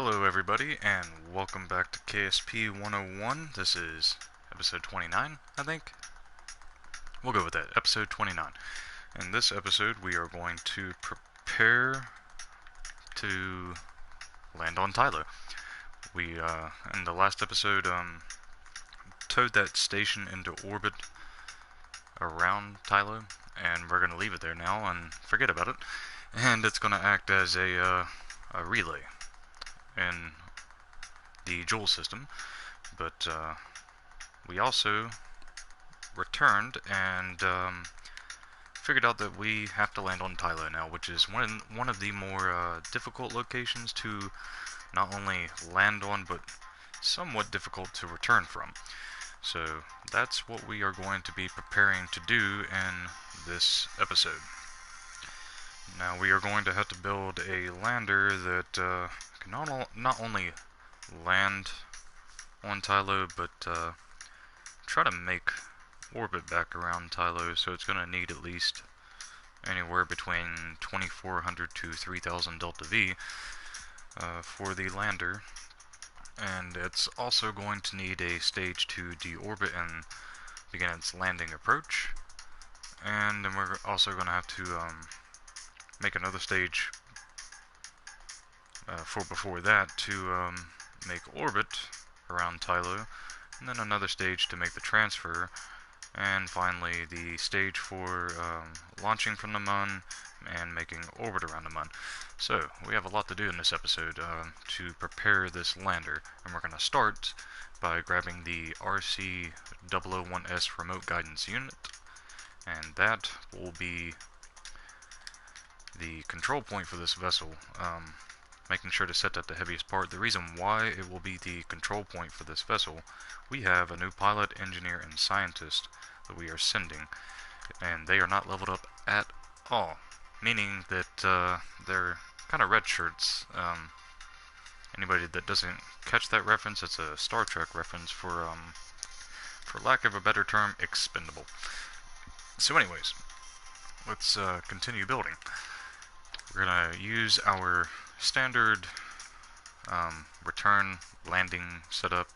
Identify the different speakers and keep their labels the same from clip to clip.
Speaker 1: Hello everybody, and welcome back to KSP 101. This is episode 29, I think. We'll go with that, episode 29. In this episode, we are going to prepare to land on Tylo. We, in the last episode, towed that station into orbit around Tylo, and we're going to leave it there now and forget about it. And it's going to act as a relay in the Joule system, but we also returned and figured out that we have to land on Tylo now, which is one of the more difficult locations to not only land on, but somewhat difficult to return from. So that's what we are going to be preparing to do in this episode. Now we are going to have to build a lander that can not only land on Tylo, but try to make orbit back around Tylo, so it's going to need at least anywhere between 2400 to 3000 delta V for the lander, and it's also going to need a stage to deorbit and begin its landing approach, and then we're also going to have to make another stage before that to make orbit around Tylo, and then another stage to make the transfer, and finally the stage for launching from the Mun and making orbit around the Mun. So we have a lot to do in this episode to prepare this lander, and we're going to start by grabbing the RC001S remote guidance unit, and that will be the control point for this vessel. Making sure to set that the heaviest part. The reason why it will be the control point for this vessel, we have a new pilot, engineer, and scientist that we are sending, and they are not leveled up at all, meaning that they're kind of red shirts. Anybody that doesn't catch that reference, it's a Star Trek reference for lack of a better term, expendable. So anyways, let's continue building. We're going to use our standard return landing setup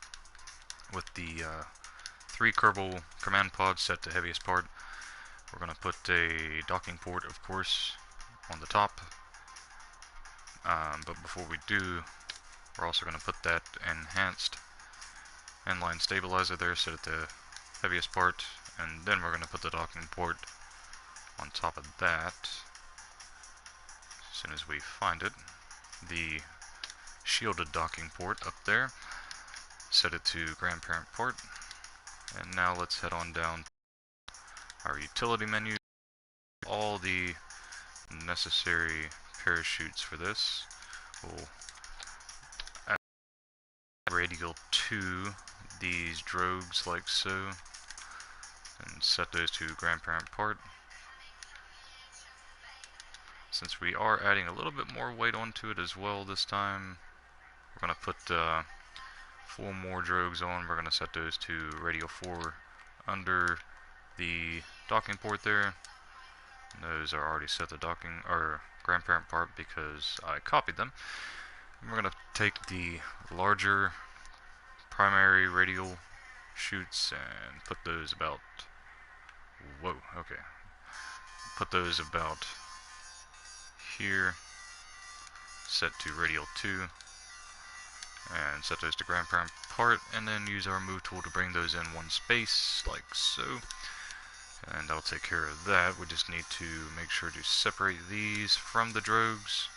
Speaker 1: with the 3 Kerbal command pods set to heaviest part. We're going to put a docking port, of course, on the top. But before we do, we're also going to put that enhanced inline stabilizer there set at the heaviest part, and then we're going to put the docking port on top of that. As soon as we find it, the shielded docking port up there, set it to grandparent port, and now let's head on down our utility menu. All the necessary parachutes for this. We'll add radial to these drogues like so, and set those to grandparent port. Since we are adding a little bit more weight onto it as well this time, we're going to put 4 more drogues on. We're going to set those to radial 4 under the docking port there. And those are already set to docking or grandparent part because I copied them. And we're going to take the larger primary radial chutes and put those about, put those about here, set to radial 2, and set those to grandparent part, and then use our move tool to bring those in one space, like so. And I'll take care of that. We just need to make sure to separate these from the drogues,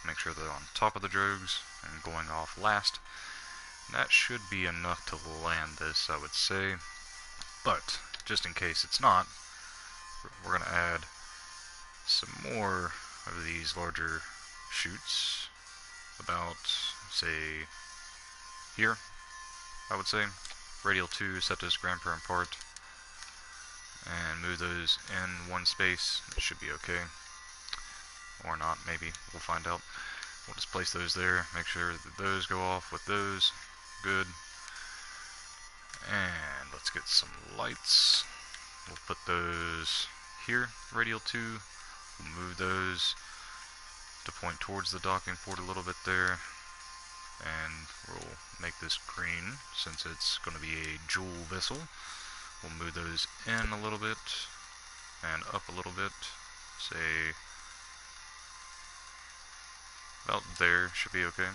Speaker 1: make sure they're on top of the drogues, and going off last. That should be enough to land this, I would say, but just in case it's not, we're going to add some more of these larger chutes, about, say, here, I would say. Radial 2, set this grandparent part, and move those in one space. It should be okay. Or not, maybe. We'll find out. We'll just place those there, make sure that those go off with those. Good. And let's get some lights. We'll put those here, radial 2. We'll move those to point towards the docking port a little bit there. and we'll make this green since it's going to be a jewel vessel. We'll move those in a little bit and up a little bit, say about there, should be okay.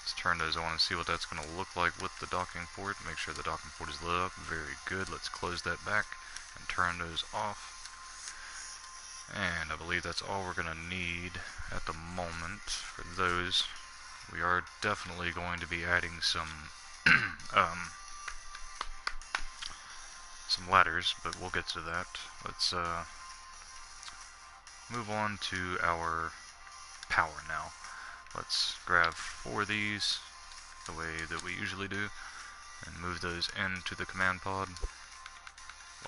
Speaker 1: Let's turn those on and see what that's going to look like with the docking port. Make sure the docking port is lit up. Very good. Let's close that back and turn those off. And I believe that's all we're going to need at the moment for those. We are definitely going to be adding some some ladders, but we'll get to that. Let's move on to our power now. Let's grab 4 of these the way that we usually do and move those into the command pod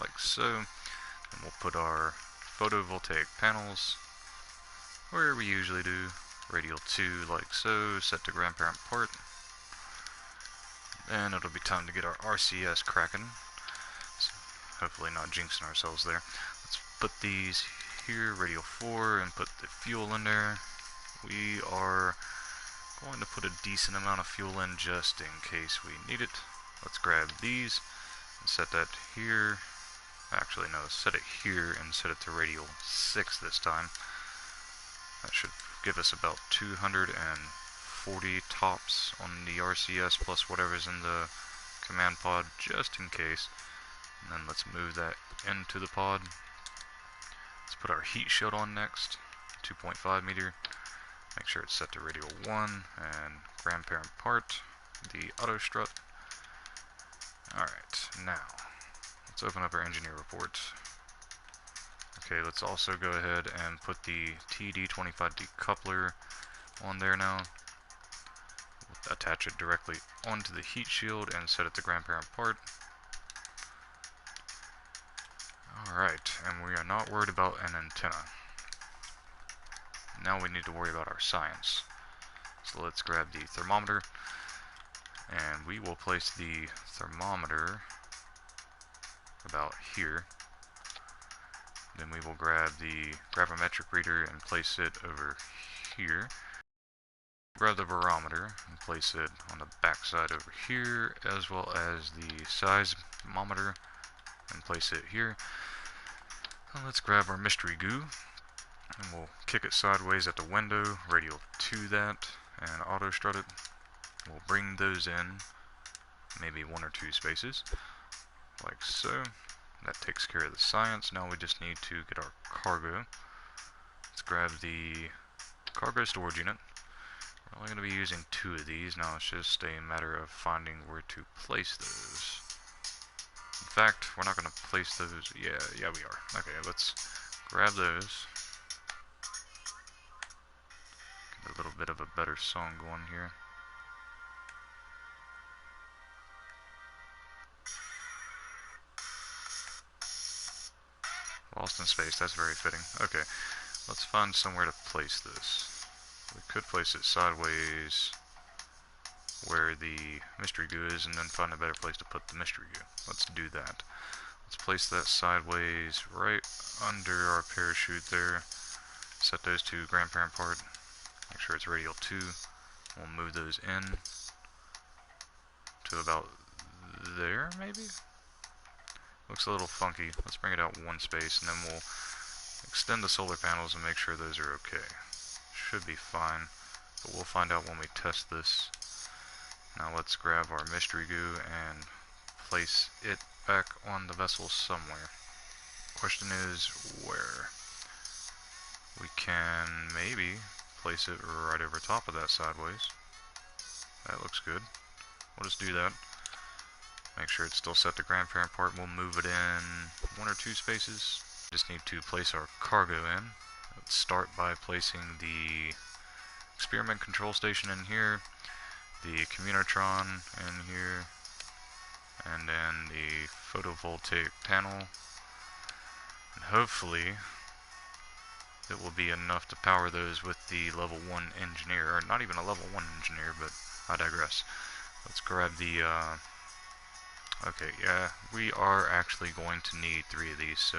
Speaker 1: like so. And we'll put our photovoltaic panels where we usually do, radial 2 like so, set to grandparent part. And it'll be time to get our RCS cracking. So hopefully not jinxing ourselves there. Let's put these here, radial 4, and put the fuel in there. We are going to put a decent amount of fuel in just in case we need it. Let's grab these and set that here. Actually, no, set it here and set it to radial 6 this time. That should give us about 240 tops on the RCS plus whatever's in the command pod just in case. And then let's move that into the pod. Let's put our heat shield on next, 2.5 meter. Make sure it's set to radial 1 and grandparent part, the auto strut. Alright, now let's open up our engineer report. Okay, let's also go ahead and put the TD25 decoupler on there now. We'll attach it directly onto the heat shield and set it to grandparent part. Alright, and we are not worried about an antenna. Now we need to worry about our science. So let's grab the thermometer, and we will place the thermometer about here. Then we will grab the gravimetric reader and place it over here. Grab the barometer and place it on the back side over here, as well as the seismometer and place it here. And let's grab our mystery goo and we'll kick it sideways at the window, radial to that, and auto strut it. We'll bring those in maybe 1 or 2 spaces like so. That takes care of the science. Now we just need to get our cargo. Let's grab the cargo storage unit. We're only going to be using 2 of these. Now it's just a matter of finding where to place those. In fact, we're not going to place those. Yeah, we are. Okay, let's grab those. Get a little bit of a better song going here. Lost in space, that's very fitting. Okay, let's find somewhere to place this. We could place it sideways where the mystery goo is and then find a better place to put the mystery goo. Let's do that. Let's place that sideways right under our parachute there. Set those to grandparent part. Make sure it's radial 2. We'll move those in to about there, maybe? Looks a little funky. Let's bring it out 1 space, and then we'll extend the solar panels and make sure those are okay. Should be fine, but we'll find out when we test this. Now let's grab our mystery goo and place it back on the vessel somewhere. Question is where? We can maybe place it right over top of that sideways. That looks good. We'll just do that. Make sure it's still set to grandparent part. We'll move it in 1 or 2 spaces. Just need to place our cargo in. Let's start by placing the experiment control station in here, the communitron in here, and then the photovoltaic panel. And hopefully it will be enough to power those with the level 1 engineer, or not even a level 1 engineer, but I digress. Let's grab the okay, yeah, we are actually going to need 3 of these, so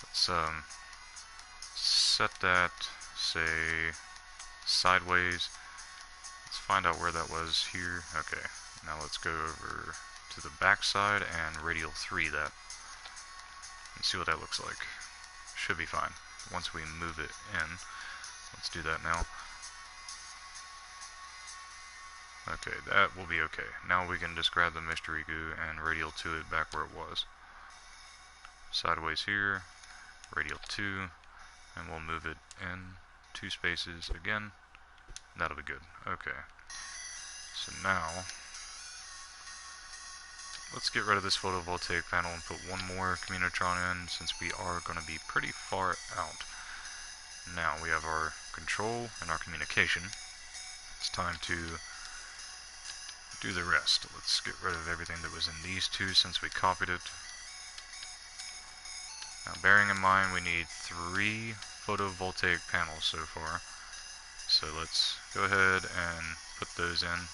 Speaker 1: let's set that, say, sideways. Let's find out where that was here. Okay, now let's go over to the back side and radial 3 that, and see what that looks like. Should be fine once we move it in. Let's do that now. Okay, that will be okay. Now we can just grab the mystery goo and radial 2 it back where it was. Sideways here, radial 2, and we'll move it in 2 spaces again. That'll be good. Okay. So now, let's get rid of this photovoltaic panel and put one more communitron in, since we are going to be pretty far out. Now we have our control and our communication. It's time to do the rest. Let's get rid of everything that was in these two since we copied it. Now bearing in mind we need 3 photovoltaic panels so far. So let's go ahead and put those in.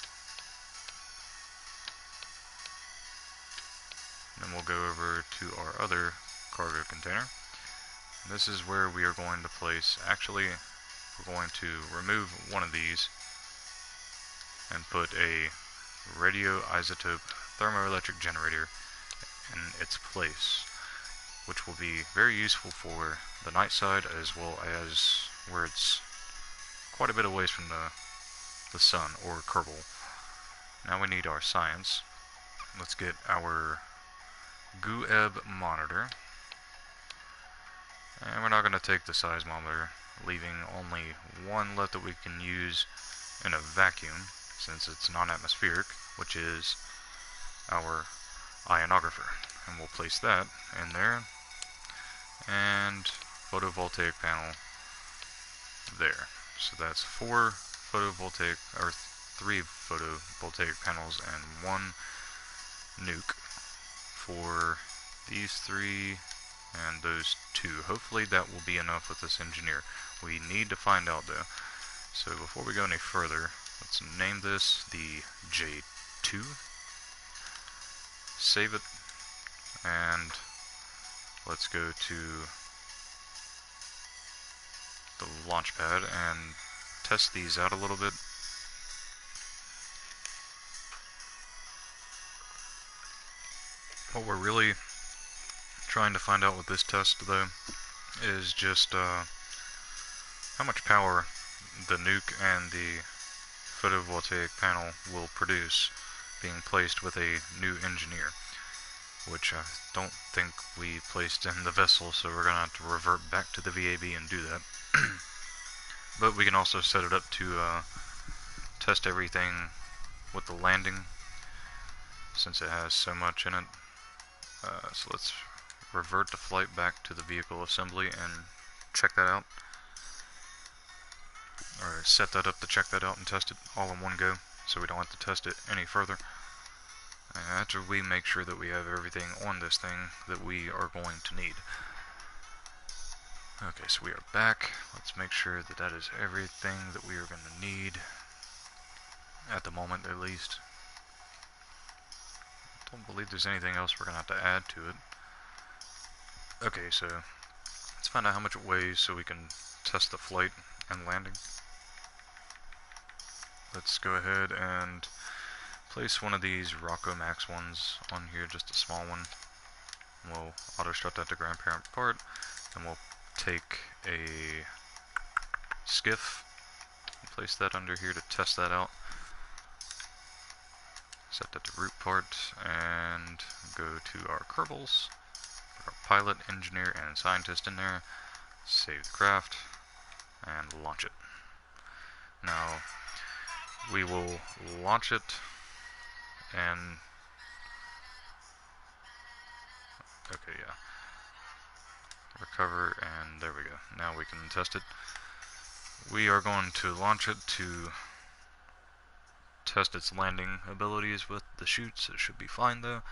Speaker 1: Then we'll go over to our other cargo container. This is where we are going to place, actually we're going to remove one of these and put a radioisotope thermoelectric generator in its place, which will be very useful for the night side as well as where it's quite a bit away from the sun or Kerbal. Now we need our science. Let's get our GUEB monitor, and we're not going to take the seismometer, leaving only one left that we can use in a vacuum since it's non-atmospheric, which is our ionographer, and we'll place that in there, and photovoltaic panel there. So that's 4 photovoltaic, or 3 photovoltaic panels and 1 nuke for these 3 and those 2. Hopefully that will be enough with this engineer. We need to find out though. So before we go any further, let's name this the J2. Save it, and let's go to the launch pad and test these out a little bit. What we're really trying to find out with this test though is just how much power the nuke and the photovoltaic panel will produce being placed with a new engineer, which I don't think we placed in the vessel, so we're going to have to revert back to the VAB and do that. But we can also set it up to test everything with the landing, since it has so much in it. So let's revert the flight back to the vehicle assembly and check that out. Or set that up to check that out and test it all in one go, so we don't have to test it any further. And after we make sure that we have everything on this thing that we are going to need. Okay, so we are back. Let's make sure that that is everything that we are going to need, at the moment at least. I don't believe there's anything else we're going to have to add to it. Okay, so let's find out how much it weighs so we can test the flight and landing. Let's go ahead and place one of these Rocco Max ones on here, just a small one. We'll auto-strut that to grandparent part, and we'll take a skiff and place that under here to test that out. Set that to root part, and go to our Kerbals, put our pilot, engineer, and scientist in there, save the craft, and launch it. Now, we will launch it, and okay, yeah, recover, and there we go. Now we can test it. We are going to launch it to test its landing abilities with the chutes. It should be fine though,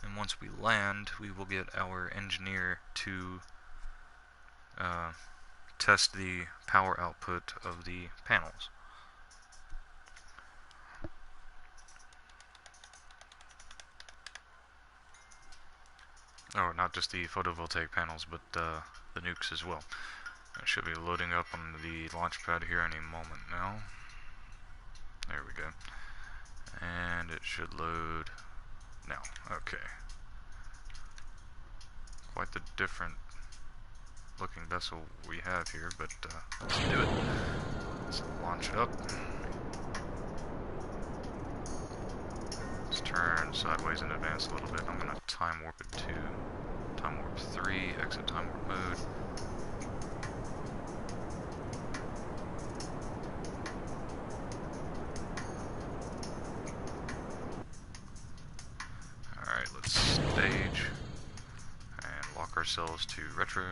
Speaker 1: and once we land, we will get our engineer to test the power output of the panels. Oh, not just the photovoltaic panels, but the nukes as well. It should be loading up on the launch pad here any moment now. There we go. And it should load now. Okay. Quite the different looking vessel we have here, but let's do it. Let's launch it up. Let's turn sideways and advance a little bit. I'm going to time warp it to time warp 3, exit time warp mode. Alright, let's stage and lock ourselves to retro.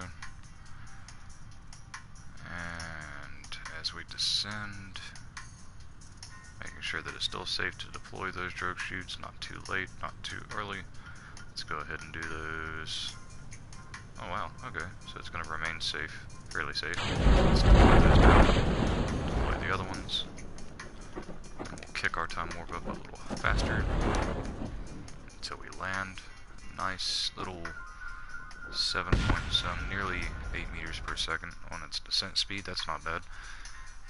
Speaker 1: And as we descend, making sure that it's still safe to deploy those drogue chutes, not too late, not too early. Let's go ahead and do those. Oh wow, okay, so it's going to remain safe, fairly safe. Let's deploy those down, deploy the other ones, and we'll kick our time warp up a little faster until we land. Nice little 7 point some, nearly 8 meters per second on its descent speed. That's not bad.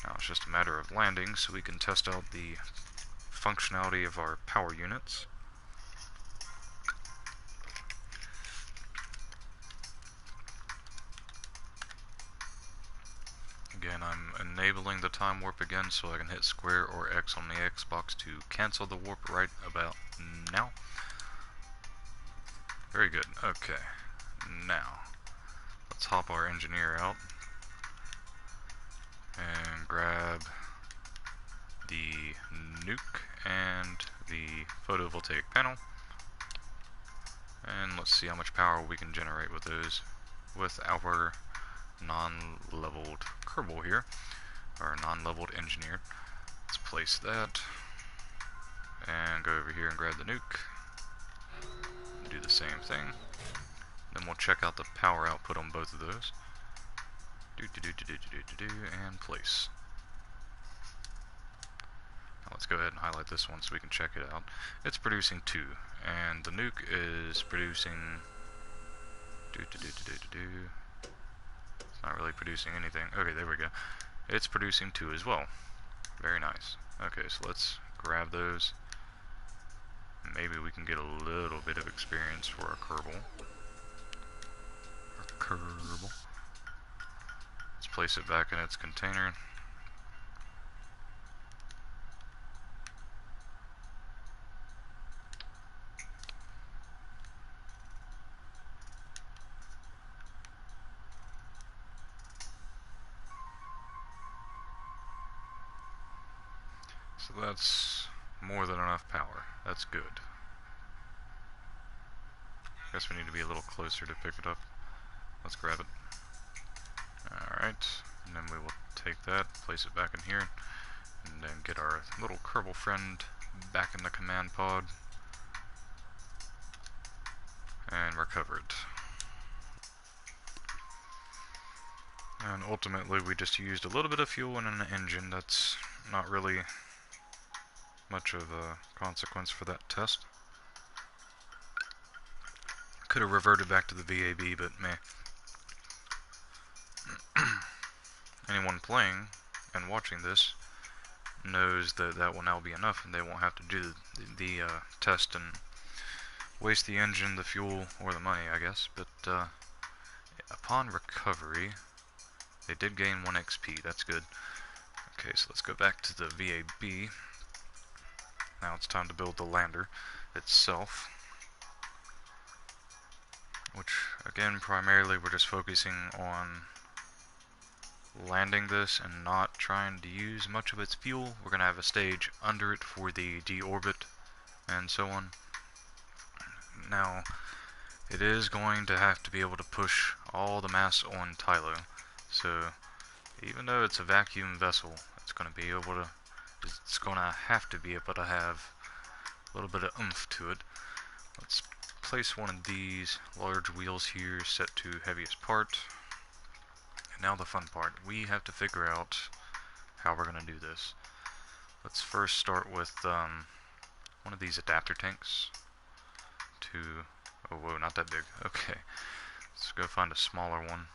Speaker 1: Now it's just a matter of landing so we can test out the functionality of our power units. Again, I'm enabling the time warp again so I can hit square or X on the Xbox to cancel the warp right about now. Very good. Okay. Now, let's hop our engineer out and grab the nuke and the photovoltaic panel. And let's see how much power we can generate with those with our non-leveled Kerbal here, our non-leveled engineer. Let's place that and go over here and grab the nuke. Do the same thing. Then we'll check out the power output on both of those. And place. Now let's go ahead and highlight this one so we can check it out. It's producing 2, and the nuke is producing. It's not really producing anything. Okay, there we go. It's producing 2 as well. Very nice. Okay, so let's grab those. Maybe we can get a little bit of experience for our Kerbal. Let's place it back in its container. So that's more than enough power. That's good. Guess we need to be a little closer to pick it up. Let's grab it. Alright, and then we will take that, place it back in here, and then get our little Kerbal friend back in the command pod and recover it. And ultimately we just used a little bit of fuel in an engine. That's not really much of a consequence for that test. Could have reverted back to the VAB, but meh. Anyone playing and watching this knows that that will now be enough, and they won't have to do the test and waste the engine, the fuel, or the money, I guess. But upon recovery, they did gain 1 XP. That's good. Okay, so let's go back to the VAB. Now it's time to build the lander itself, which, again, primarily we're just focusing on landing this and not trying to use much of its fuel. We're going to have a stage under it for the deorbit and so on. Now, it is going to have to be able to push all the mass on Tylo. So, even though it's a vacuum vessel, it's going to be able to, it's going to have to be able to have a little bit of oomph to it. Let's place one of these large wheels here set to heaviest part. And now the fun part. We have to figure out how we're going to do this. Let's first start with one of these adapter tanks to, oh whoa, not that big. Okay, let's go find a smaller one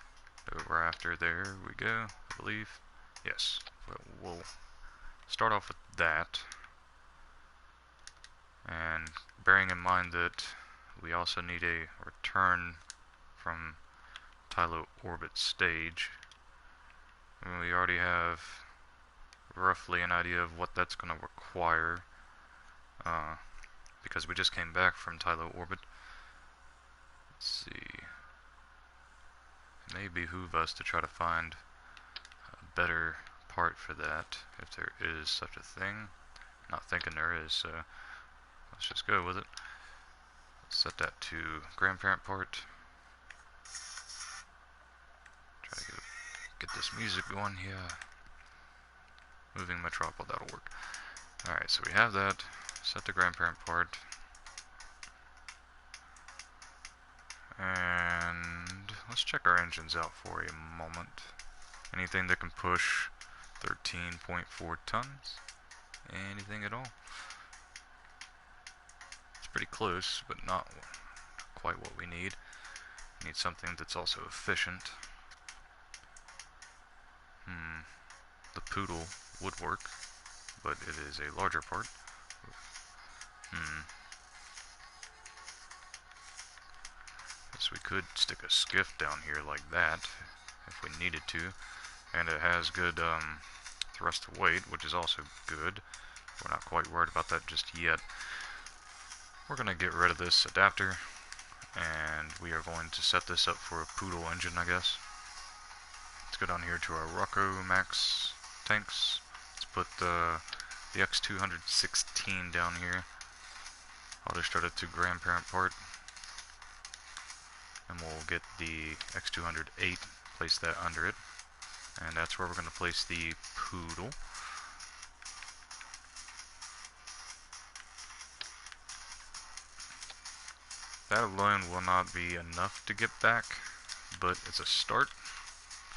Speaker 1: over after. There we go, I believe. Yes, we'll start off with that, and bearing in mind that we also need a return from Tylo orbit stage. And we already have roughly an idea of what that's going to require, because we just came back from Tylo orbit. Let's see. It may behoove us to try to find a better part for that, if there is such a thing. Not thinking there is, so let's just go with it. Let's set that to grandparent part. Try to get this music going. Yeah. Moving Metropole, that'll work. Alright, so we have that. Set the grandparent part. And let's check our engines out for a moment. Anything that can push 13.4 tons? Anything at all? It's pretty close, but not quite what we need. We need something that's also efficient. The Poodle would work, but it is a larger part. Guess we could stick a skiff down here like that, if we needed to. And it has good thrust to weight, which is also good. We're not quite worried about that just yet. We're going to get rid of this adapter, and we are going to set this up for a Poodle engine, I guess. Let's go down here to our Rocco Max tanks. Let's put the X216 down here. I'll just start it to grandparent part. And we'll get the X208, place that under it. And that's where we're going to place the Poodle. That alone will not be enough to get back, but it's a start.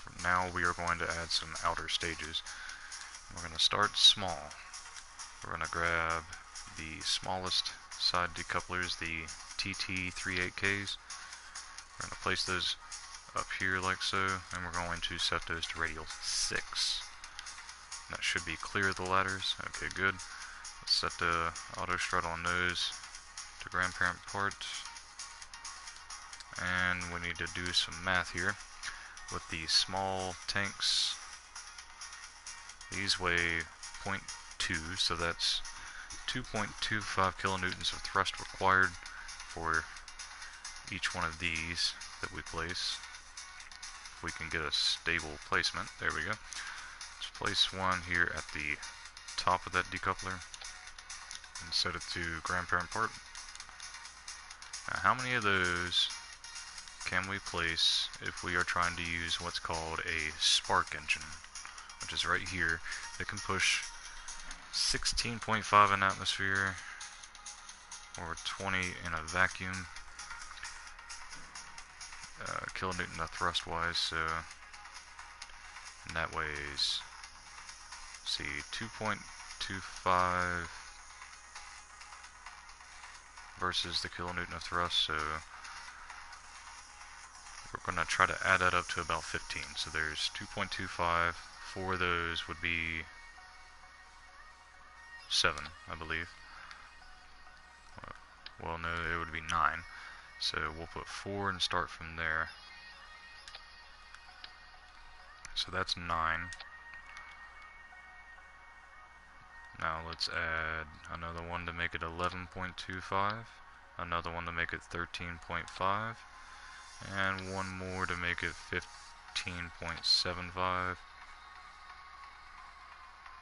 Speaker 1: From now we are going to add some outer stages. We're going to start small. We're going to grab the smallest side decouplers, the TT38Ks. We're going to place those up here like so, and we're going to set those to radial 6. That should be clear of the ladders. Okay, good. Let's set the auto strut on those to grandparent part. And we need to do some math here. With the small tanks, these weigh 0.2, so that's 2.25 kilonewtons of thrust required for each one of these that we place. If we can get a stable placement, there we go. Let's place one here at the top of that decoupler and set it to grandparent part. Now, how many of those can we place if we are trying to use what's called a spark engine, which is right here? It can push 16.5 in atmosphere or 20 in a vacuum, kilonewton of thrust wise, so and that weighs, see, 2.25 versus the kilonewton of thrust, so we're going to try to add that up to about 15. So there's 2.25. 4 of those would be 7, I believe. Well, no, it would be 9. So we'll put 4 and start from there. So that's 9. Now let's add another one to make it 11.25. Another one to make it 13.5. And one more to make it 15.75. I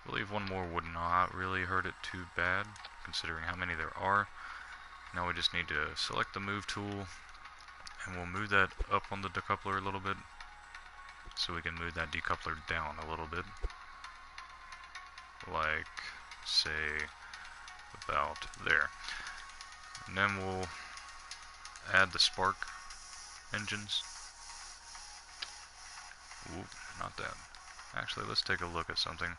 Speaker 1: believe one more would not really hurt it too bad, considering how many there are. Now we just need to select the move tool, and we'll move that up on the decoupler a little bit, so we can move that decoupler down a little bit. Like, say, about there. And then we'll add the spark engines. Ooh, not that. Actually, let's take a look at something.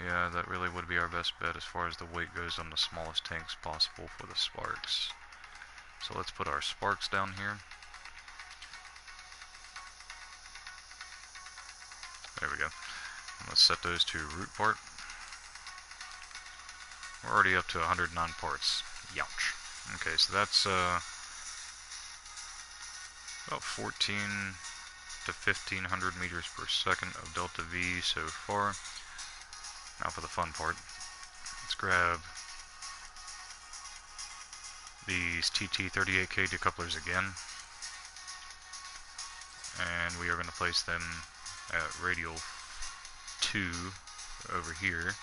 Speaker 1: Yeah, that really would be our best bet as far as the weight goes on the smallest tanks possible for the sparks. So let's put our sparks down here. There we go. And let's set those to root part. We're already up to 109 parts. Youch. Okay, so that's about 14 to 1500 meters per second of delta V so far. Now for the fun part. Let's grab these TT38K decouplers again, and we are going to place them at radial 2 over here.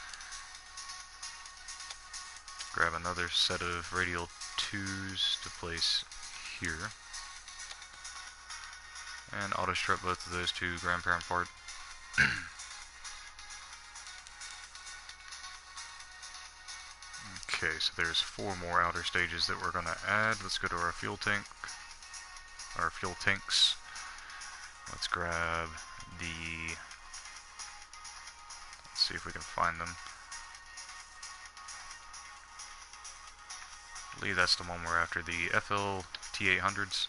Speaker 1: Grab another set of radial 2s to place here, and auto strut both of those to grandparent part. Okay, so there's 4 more outer stages that we're going to add. Let's go to our fuel tank, our fuel tanks. Let's grab the, let's see if we can find them. I believe that's the one we're after, the FL T800s.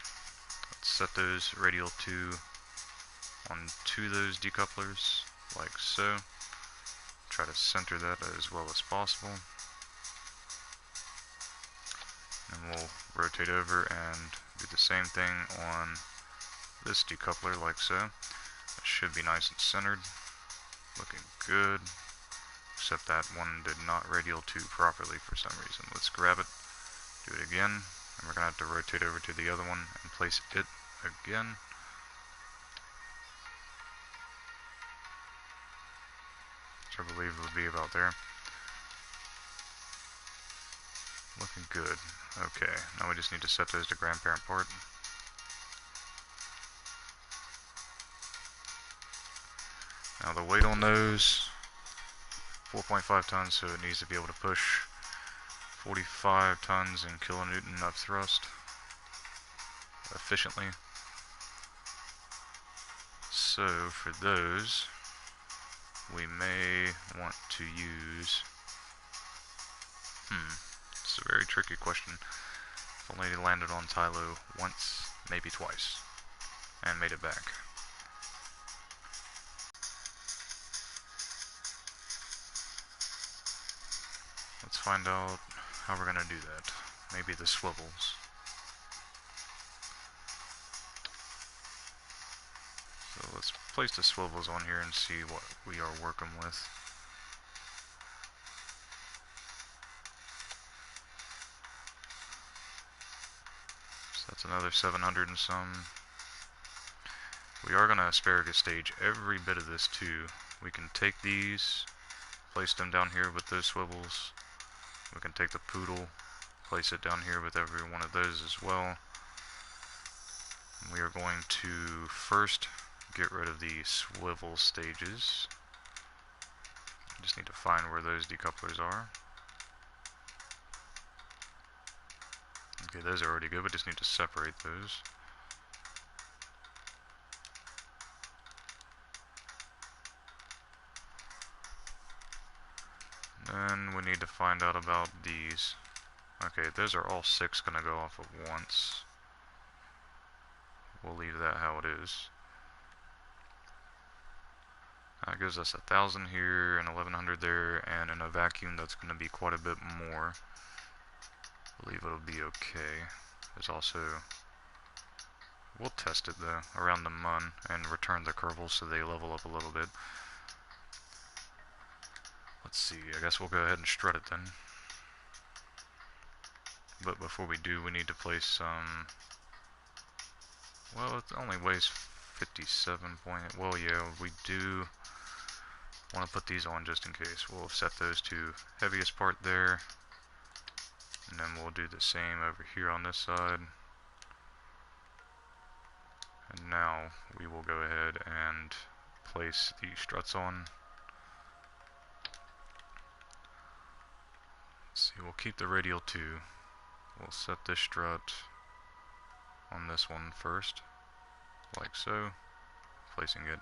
Speaker 1: Let's set those radial 2 on 2 of those decouplers, like so. Try to center that as well as possible. And we'll rotate over and do the same thing on this decoupler, like so. It should be nice and centered. Looking good. Except that one did not radial 2 properly for some reason. Let's grab it, do it again, and we're going to have to rotate over to the other one and place it again. Which I believe would be about there. Looking good. Okay, now we just need to set those to grandparent part. Now the weight on those, 4.5 tons, so it needs to be able to push 45 tons in kilonewton of thrust efficiently. So for those, we may want to use, it's a very tricky question. I've only landed on Tylo once, maybe twice, and made it back. Let's find out how we're gonna do that. Maybe the swivels. So let's place the swivels on here and see what we are working with. So that's another 700 and some. We are gonna asparagus stage every bit of this too. We can take these, place them down here with those swivels. We can take the poodle, place it down here with every one of those as well. We are going to first get rid of the swivel stages. Just need to find where those decouplers are. Okay, those are already good, we just need to separate those. Then we need to find out about these. Okay, those are all 6 going to go off at once. We'll leave that how it is. That gives us 1,000 here and 1,100 there, and in a vacuum that's going to be quite a bit more. I believe it'll be okay. There's also, we'll test it though, around the mun and return the curvels so they level up a little bit. Let's see, I guess we'll go ahead and strut it then. But before we do, we need to place some, well, it only weighs 57 point, well yeah, we do want to put these on just in case. We'll set those to heaviest part there, and then we'll do the same over here on this side. And now we will go ahead and place the struts on. Let's see, we'll keep the radial 2. We'll set this strut on this one first, like so, placing it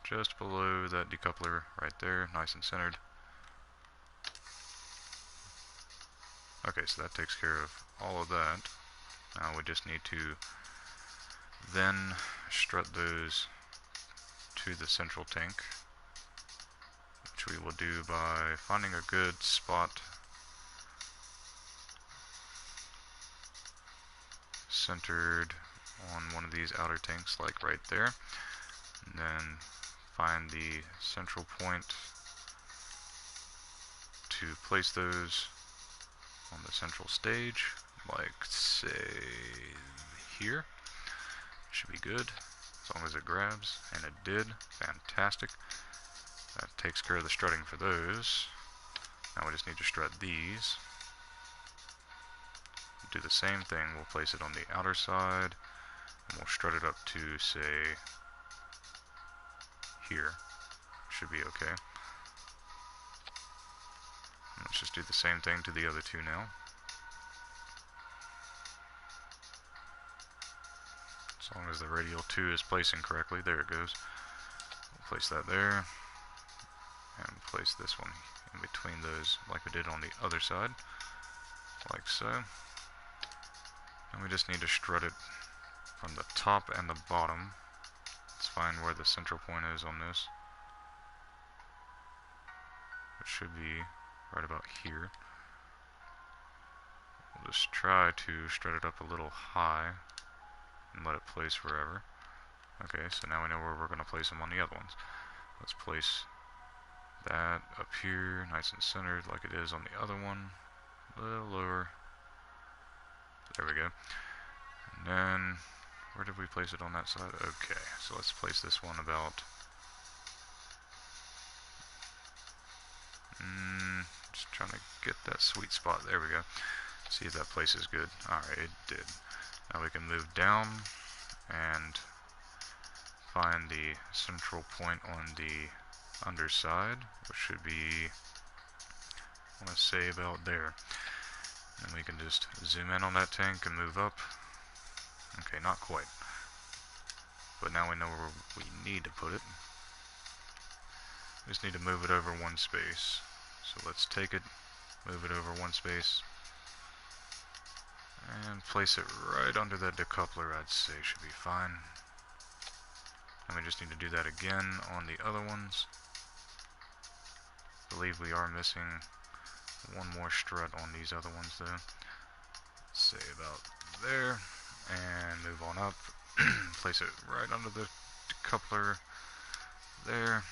Speaker 1: just below that decoupler right there, nice and centered. Okay, so that takes care of all of that. Now we just need to then strut those to the central tank, which which we will do by finding a good spot centered on one of these outer tanks, like right there, and then find the central point to place those on the central stage, like say here. Should be good as long as it grabs, and it did. Fantastic. That takes care of the strutting for those. Now we just need to strut these. Do the same thing. We'll place it on the outer side, and we'll strut it up to, say, here. Should be okay. Let's just do the same thing to the other two now. As long as the radial 2 is placing correctly. There it goes. We'll place that there. And place this one in between those like we did on the other side. Like so. And we just need to strut it from the top and the bottom. Let's find where the central point is on this. It should be right about here. We'll just try to strut it up a little high and let it place wherever. Okay, so now we know where we're going to place them on the other ones. Let's place that up here, nice and centered like it is on the other one. A little lower. There we go. And then, where did we place it on that side? Okay, so let's place this one about... just trying to get that sweet spot. There we go. See if that place is good. Alright, it did. Now we can move down and find the central point on the underside, which should be, I want to say, about there. And we can just zoom in on that tank and move up. Okay, not quite. But now we know where we need to put it. We just need to move it over one space. So let's take it, move it over one space, and place it right under that decoupler. I'd say should be fine. And we just need to do that again on the other ones. I believe we are missing one more strut on these other ones though. Let's say about there, and move on up. Place it right under the decoupler there.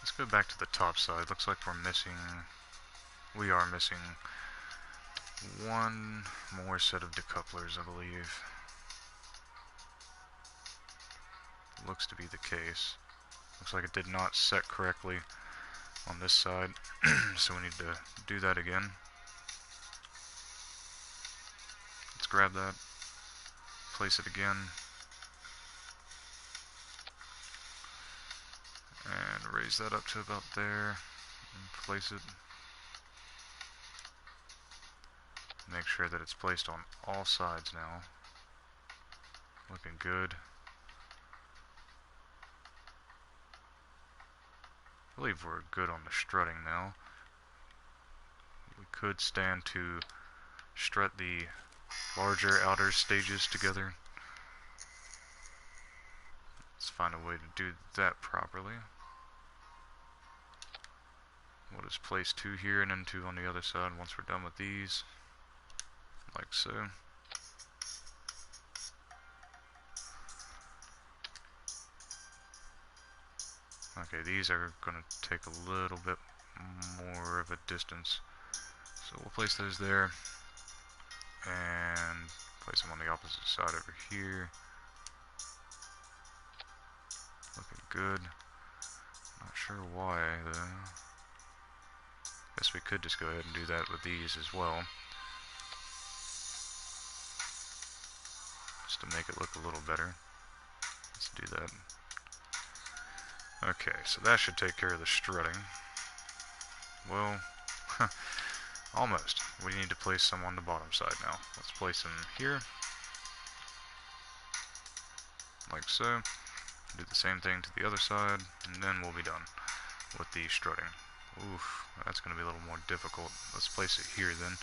Speaker 1: Let's go back to the top side. Looks like we are missing one more set of decouplers, I believe. Looks to be the case. Looks like it did not set correctly on this side, so we need to do that again. Let's grab that, place it again, and raise that up to about there, and place it. Make sure that it's placed on all sides now. Looking good. I believe we're good on the strutting now. We could stand to strut the larger outer stages together. Let's find a way to do that properly. We'll just place 2 here and then 2 on the other side once we're done with these. Like so. Okay, these are going to take a little bit more of a distance. So we'll place those there. And place them on the opposite side over here. Looking good. Not sure why though. Guess we could just go ahead and do that with these as well. Just to make it look a little better. Let's do that. Okay, so that should take care of the strutting. Well, almost. We need to place some on the bottom side now. Let's place them here. Like so. Do the same thing to the other side, and then we'll be done with the strutting. Oof, that's going to be a little more difficult. Let's place it here then.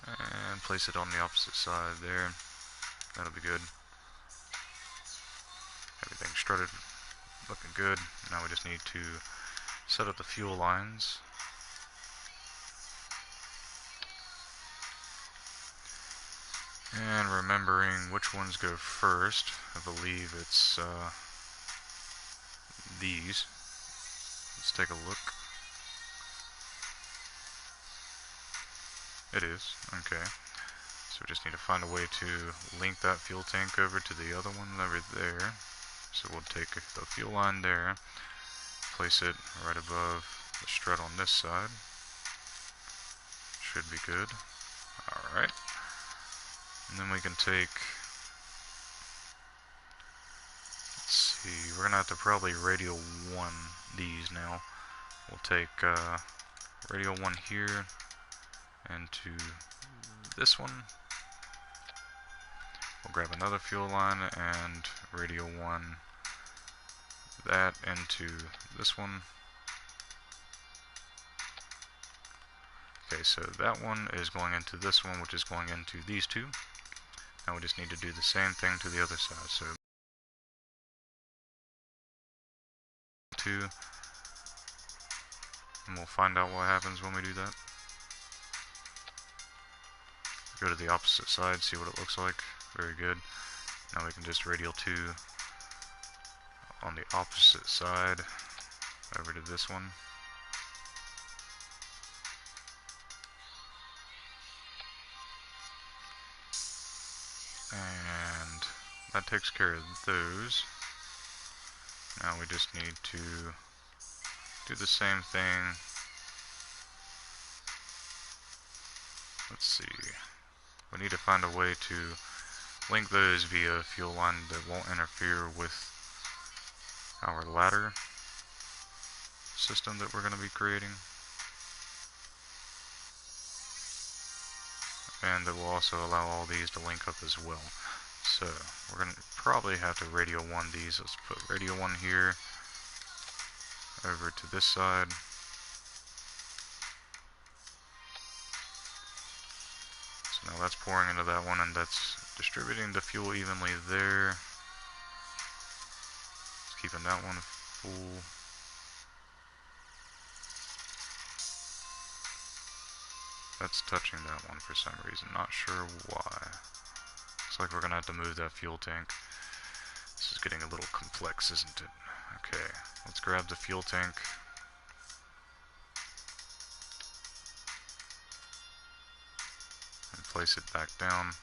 Speaker 1: And place it on the opposite side there. That'll be good. Everything strutted looking good. Now we just need to set up the fuel lines. And remembering which ones go first, I believe it's these. Let's take a look. It is, okay. So we just need to find a way to link that fuel tank over to the other one over there. So we'll take the fuel line there, place it right above the strut on this side. Should be good. Alright. And then we can take, let's see, we're going to have to probably radio 1 these now. We'll take radio 1 here into this one. We'll grab another fuel line and radio 1 that into this one. Okay, so that one is going into this one, which is going into these two. Now we just need to do the same thing to the other side. So 2, and we'll find out what happens when we do that. Go to the opposite side, see what it looks like. Very good. Now we can just radial 2 on the opposite side over to this one. And that takes care of those. Now we just need to do the same thing. Let's see. We need to find a way to link those via fuel line that won't interfere with our ladder system that we're going to be creating. And that will also allow all these to link up as well. So we're going to probably have to radio 1 these. Let's put radio 1 here over to this side. So now that's pouring into that one, and that's distributing the fuel evenly there. It's keeping that one full. That's touching that one for some reason, not sure why. Looks like we're gonna have to move that fuel tank. This is getting a little complex, isn't it? Okay, let's grab the fuel tank. And place it back down.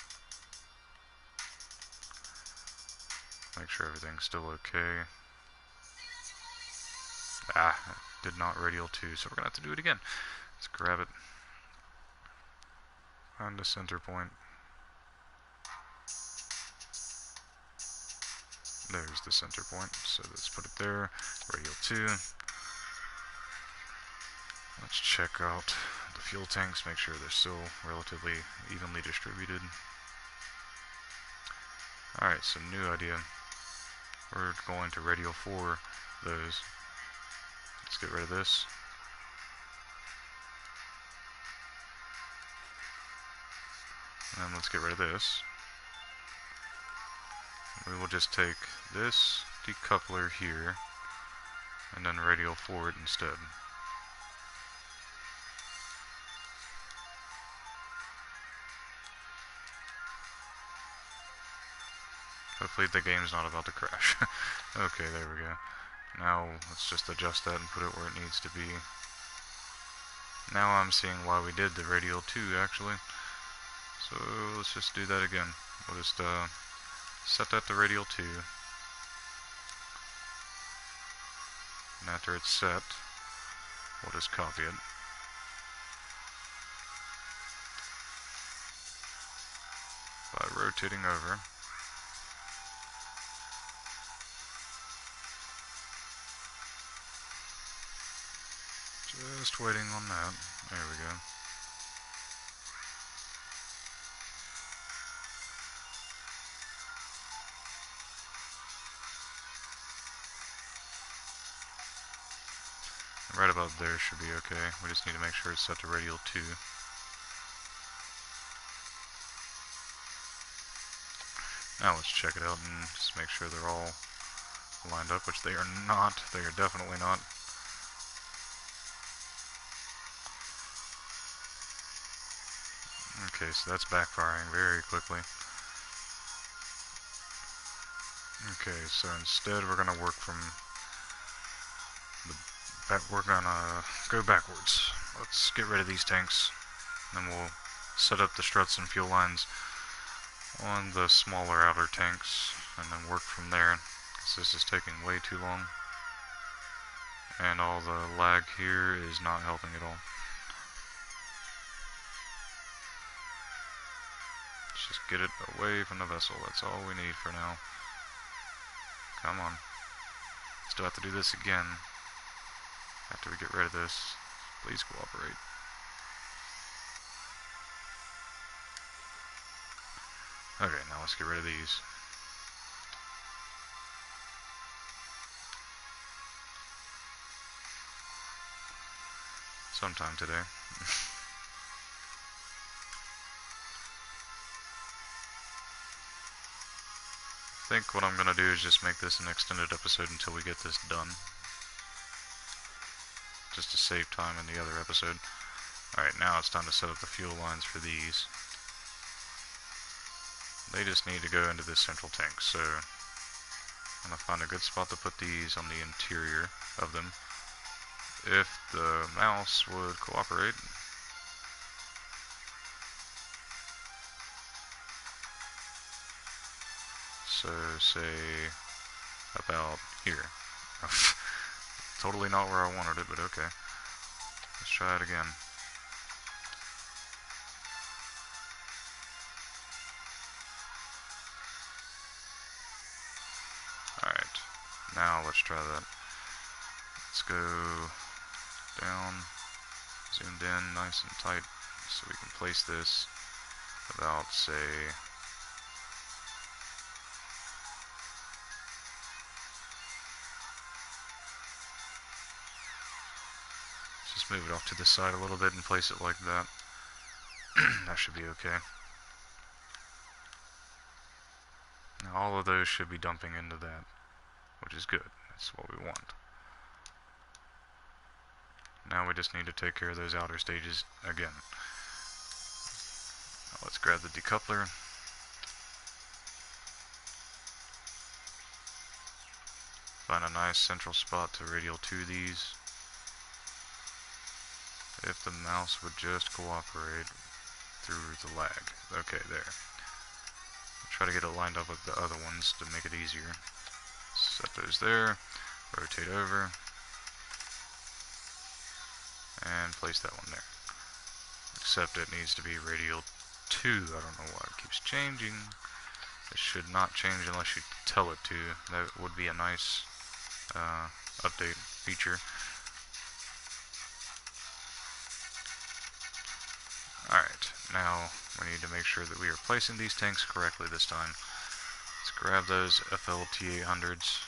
Speaker 1: Make sure everything's still okay. Ah, did not radial 2, so we're gonna have to do it again. Let's grab it. Find the center point. There's the center point, so let's put it there. Radial 2. Let's check out the fuel tanks, make sure they're still relatively evenly distributed. Alright, so new idea. We're going to radial 4 those. Let's get rid of this. And let's get rid of this. We will just take this decoupler here and then radial forward instead. Hopefully the game's not about to crash. Okay, there we go. Now let's just adjust that and put it where it needs to be. Now I'm seeing why we did the radial 2 actually. So let's just do that again. We'll just set that to radial 2. And after it's set, we'll just copy it. By rotating over. Just waiting on that. There we go. Right about there should be okay. We just need to make sure it's set to radial 2. Now let's check it out and just make sure they're all lined up, which they are not. They are definitely not. Okay, so that's backfiring very quickly. Okay, so instead we're gonna work from the back. We're gonna go backwards. Let's get rid of these tanks, and then we'll set up the struts and fuel lines on the smaller outer tanks, and then work from there, because this is taking way too long. And all the lag here is not helping at all. Let's just get it away from the vessel. That's all we need for now. Come on. Still have to do this again after we get rid of this. Please cooperate. Okay, now let's get rid of these. Sometime today. I think what I'm going to do is just make this an extended episode until we get this done. Just to save time in the other episode. Alright, now it's time to set up the fuel lines for these. They just need to go into this central tank, so I'm going to find a good spot to put these on the interior of them. If the mouse would cooperate. So, say, about here. Totally not where I wanted it, but okay. Let's try it again. Alright, now let's try that. Let's go down, zoomed in nice and tight, so we can place this about, say, just move it off to the side a little bit and place it like that. That should be okay. Now all of those should be dumping into that, which is good. That's what we want. Now we just need to take care of those outer stages again. Now let's grab the decoupler. Find a nice central spot to radial to these. If the mouse would just cooperate through the lag. Okay, there. I'll try to get it lined up with the other ones to make it easier. Set those there. Rotate over. And place that one there. Except it needs to be radial 2. I don't know why it keeps changing. It should not change unless you tell it to. That would be a nice update feature. Alright, now we need to make sure that we are placing these tanks correctly this time. Let's grab those FLT800s.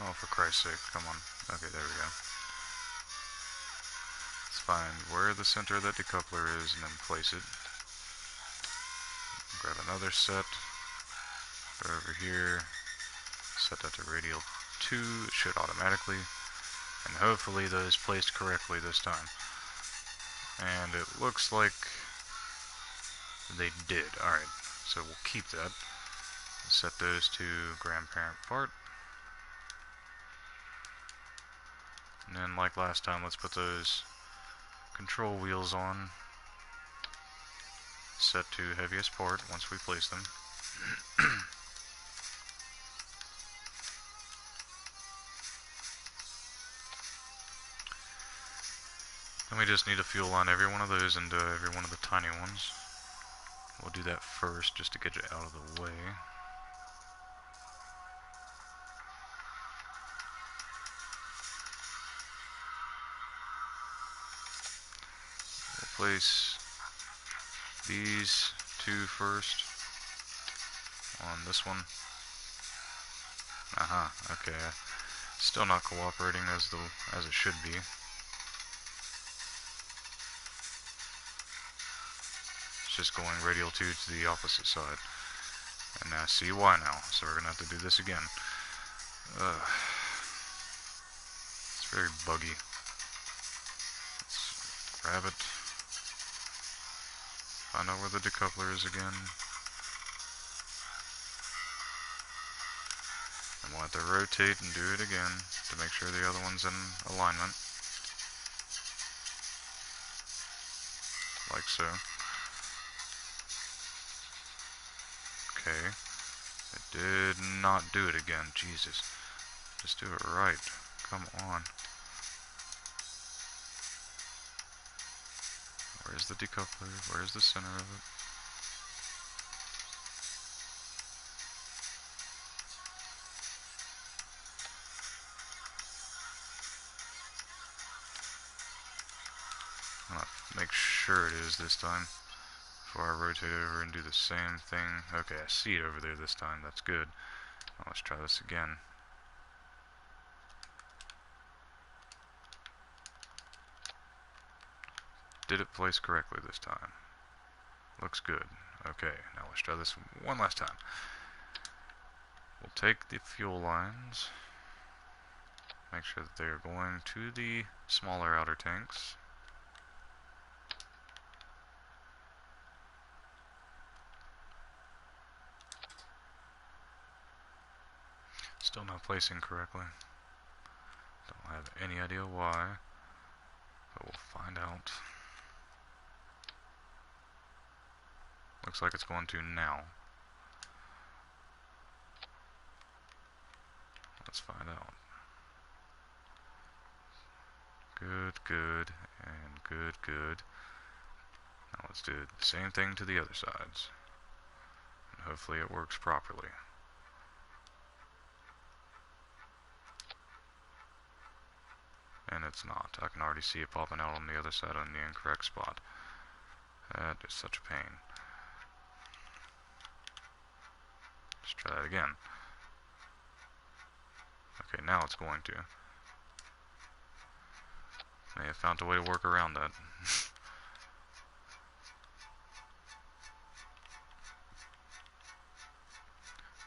Speaker 1: Oh, for Christ's sake, come on. Okay, there we go. Let's find where the center of that decoupler is and then place it. Grab another set. Go over here. Set that to radial 2. It should automatically. And hopefully those placed correctly this time. And it looks like they did. Alright, so we'll keep that. Set those to grandparent part. And then, like last time, let's put those control wheels on. Set to heaviest part once we place them. Then we just need to fuel line every one of those into every one of the tiny ones. We'll do that first just to get it out of the way. We'll place these two first on this one. Aha, okay. Still not cooperating as it should be. just going radial 2 to the opposite side. And I see why now, so we're gonna have to do this again. It's very buggy. Let's grab it. Find out where the decoupler is again. And we'll have to rotate and do it again to make sure the other one's in alignment. Like so. Okay. It did not do it again. Jesus. Just do it right. Come on. Where's the decoupler? Where's the center of it? I'm gonna make sure it is this time before I rotate over and do the same thing. Okay, I see it over there this time. That's good. Now let's try this again. Did it place correctly this time? Looks good. Okay, now let's try this one last time. We'll take the fuel lines, make sure that they are going to the smaller outer tanks. Still not placing correctly. Don't have any idea why, but we'll find out. Looks like it's going to now. Let's find out. Good, good, and good, good. Now let's do the same thing to the other sides. And hopefully it works properly. And it's not. I can already see it popping out on the other side on the incorrect spot. That is such a pain. Let's try that again. Okay, now it's going to. May have found a way to work around that.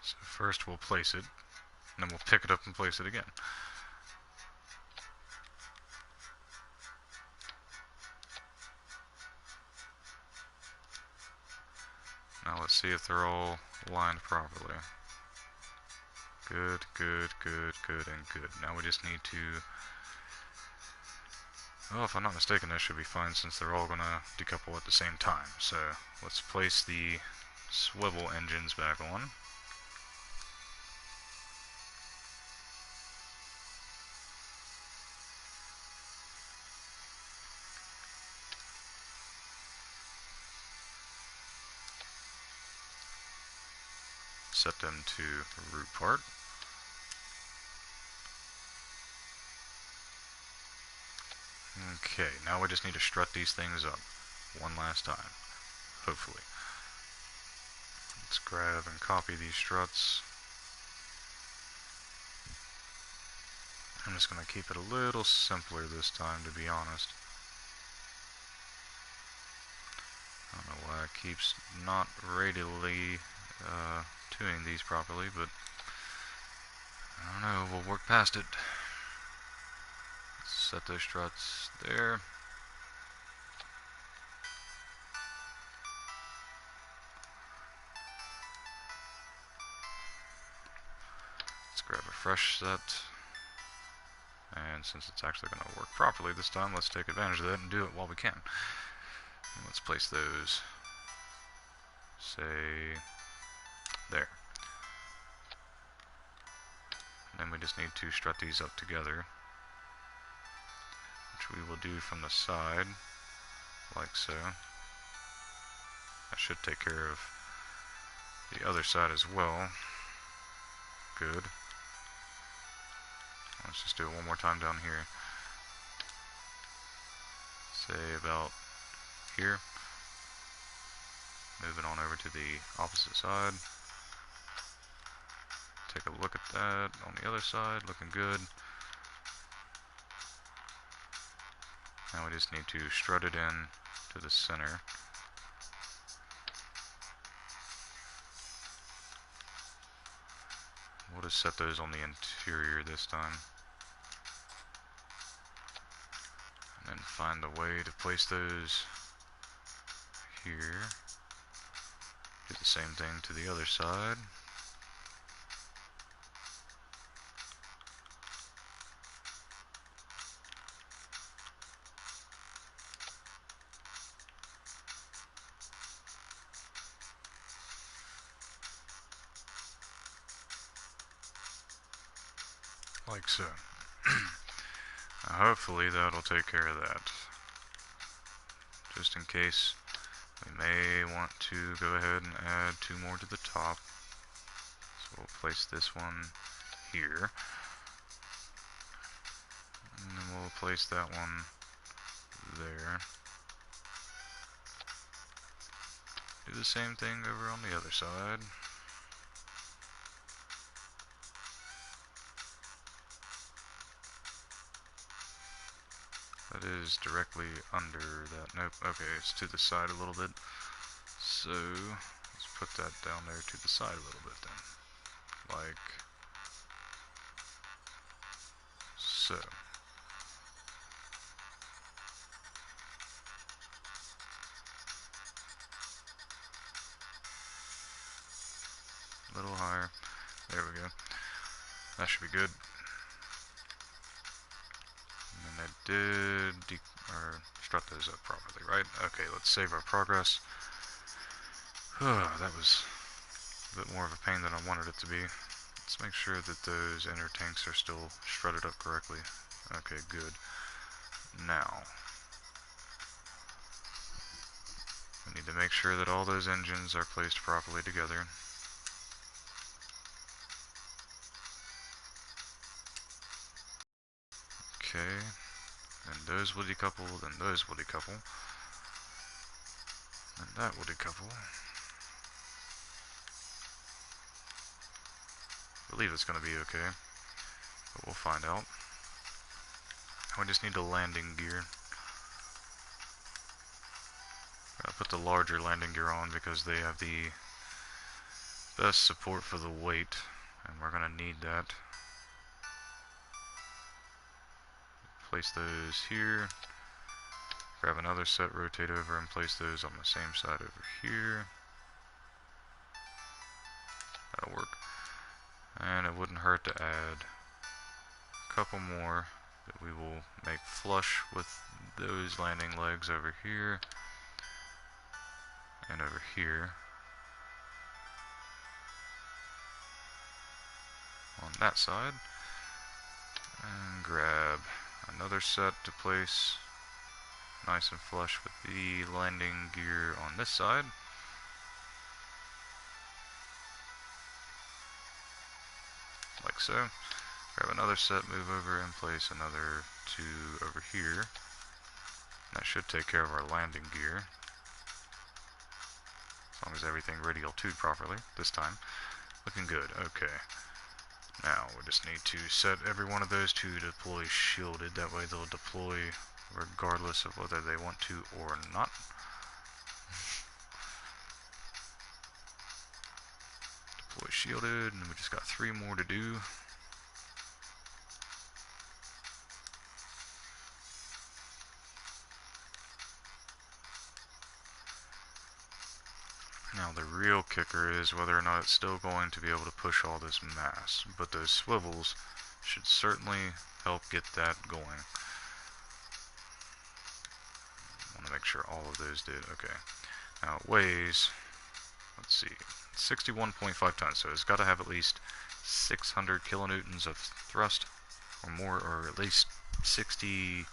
Speaker 1: So first we'll place it, and then we'll pick it up and place it again. Now let's see if they're all lined properly. Good, good, good, good, and good. Now we just need to... Well, if I'm not mistaken, that should be fine since they're all going to decouple at the same time. So let's place the swivel engines back on. Set them to root part. Okay, now we just need to strut these things up one last time, hopefully. Let's grab and copy these struts. I'm just going to keep it a little simpler this time, to be honest. I don't know why it keeps not radially tuning these properly, but I don't know, we'll work past it. Set those struts there. Let's grab a fresh set. And since it's actually going to work properly this time, let's take advantage of that and do it while we can. And let's place those, say, there. And then we just need to strut these up together, which we will do from the side, like so. That should take care of the other side as well. Good. Let's just do it one more time down here. Say about here. Moving on over to the opposite side. Take a look at that on the other side, looking good. Now we just need to strut it in to the center. we'll just set those on the interior this time. And then find the way to place those here. Do the same thing to the other side. Like so. Hopefully that'll take care of that. Just in case, we may want to go ahead and add 2 more to the top. So we'll place this one here. And then we'll place that one there. Do the same thing over on the other side. That is directly under that. Nope. Okay, it's to the side a little bit. So let's put that down there to the side a little bit then. Like so. A little higher. There we go. That should be good. And then I did strut those up properly, right? Okay, let's save our progress. That was a bit more of a pain than I wanted it to be. Let's make sure that those inner tanks are still strutted up correctly. Okay, good. Now, we need to make sure that all those engines are placed properly together. Okay, and those will decouple, then those will decouple. And that will decouple. I believe it's going to be okay, but we'll find out. We just need the landing gear. I'll put the larger landing gear on because they have the best support for the weight, and we're going to need that. Place those here. Grab another set, rotate over, and place those on the same side over here. That'll work. And it wouldn't hurt to add a couple more that we will make flush with those landing legs over here and over here on that side. And grab another set to place nice and flush with the landing gear on this side. Like so. Grab another set, move over, and place another 2 over here. That should take care of our landing gear. As long as everything radial 2'd properly this time. Looking good. Okay. Now we just need to set every one of those to deploy shielded. That way they'll deploy regardless of whether they want to or not. Deploy shielded, and we just got 3 more to do. Now the real kicker is whether or not it's still going to be able to push all this mass, but those swivels should certainly help get that going. I want to make sure all of those did. Okay. Now it weighs, let's see, 61.5 tons, so it's got to have at least 600 kilonewtons of thrust or more, or at least 620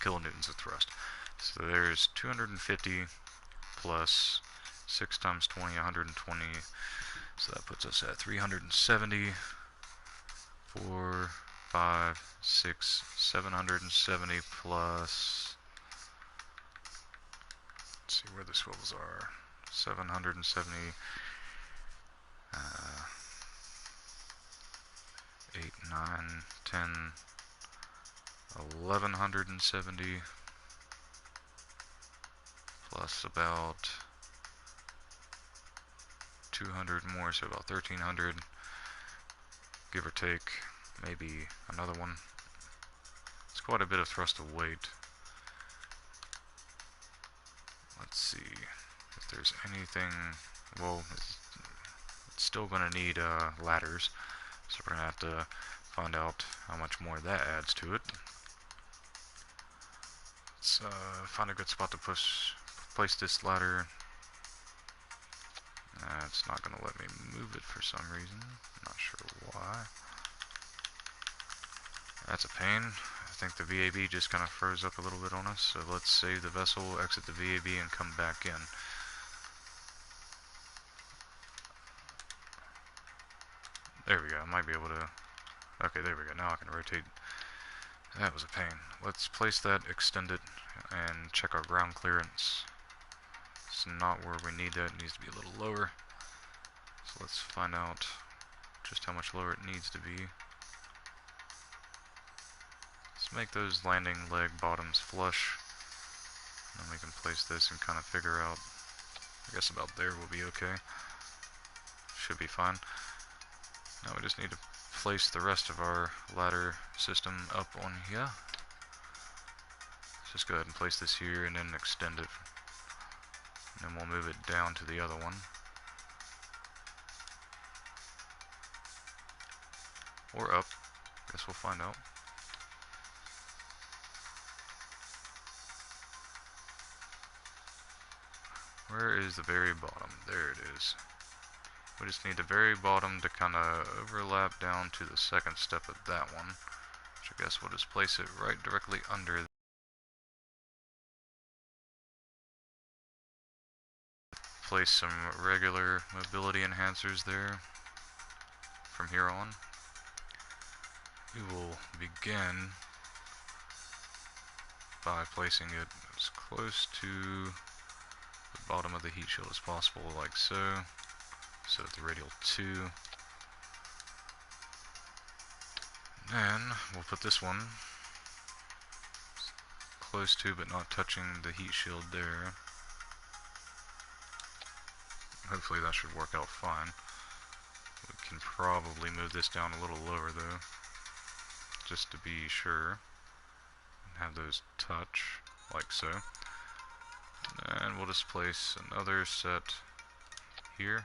Speaker 1: kilonewtons of thrust. So there's 250 plus 6 times 20, 120, so that puts us at 370, 4, 5, 6, 770 plus, let's see where the swivels are, 770, 8, 9, 10, 1170, plus about 200 more, so about 1300. give or take, maybe another one. It's quite a bit of thrust of weight. Let's see if there's anything. Well, it's still going to need ladders, so we're going to have to find out how much more that adds to it. Let's find a good spot to place this ladder. It's not going to let me move it for some reason. Not sure why. That's a pain. I think the VAB just kind of froze up a little bit on us, so let's save the vessel, exit the VAB, and come back in. There we go. I might be able to... Okay, there we go. Now I can rotate. That was a pain. Let's place that, extend it, and check our ground clearance. It's not where we need that. It needs to be a little lower. So let's find out just how much lower it needs to be. Let's make those landing leg bottoms flush. Then we can place this and kind of figure out, I guess about there will be okay. Should be fine. Now we just need to place the rest of our ladder system up on here. Let's just go ahead and place this here and then extend it. And then we'll move it down to the other one. Or up. Guess we'll find out. Where is the very bottom? There it is. We just need the very bottom to kind of overlap down to the second step of that one. Which I guess we'll just place it right directly under. Place some regular mobility enhancers there. From here on, we will begin by placing it as close to the bottom of the heat shield as possible, like so. So at the radial 2. Then we'll put this one close to but not touching the heat shield there. Hopefully that should work out fine. We can probably move this down a little lower though, just to be sure. Have those touch, like so. And we'll just place another set here.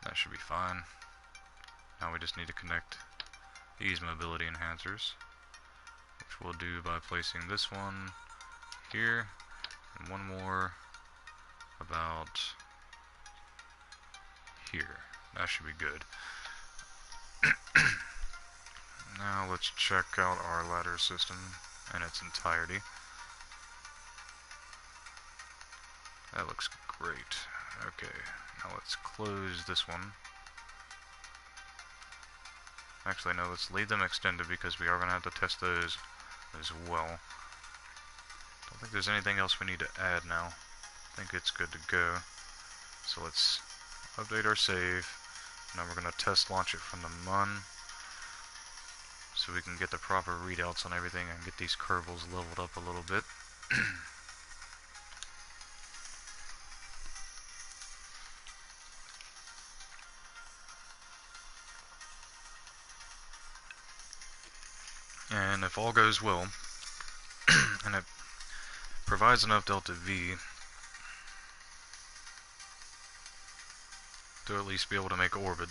Speaker 1: That should be fine. Now we just need to connect these mobility enhancers, which we'll do by placing this one here, and one more about here. That should be good. Now let's check out our ladder system in its entirety. That looks great. Okay, now let's close this one. Actually, no, let's leave them extended because we are going to have to test those as well. Don't think there's anything else we need to add now. I think it's good to go. So let's update our save. Now we're going to test launch it from the MUN so we can get the proper readouts on everything and get these kerbals leveled up a little bit. And if all goes well, and it provides enough delta V to at least be able to make orbit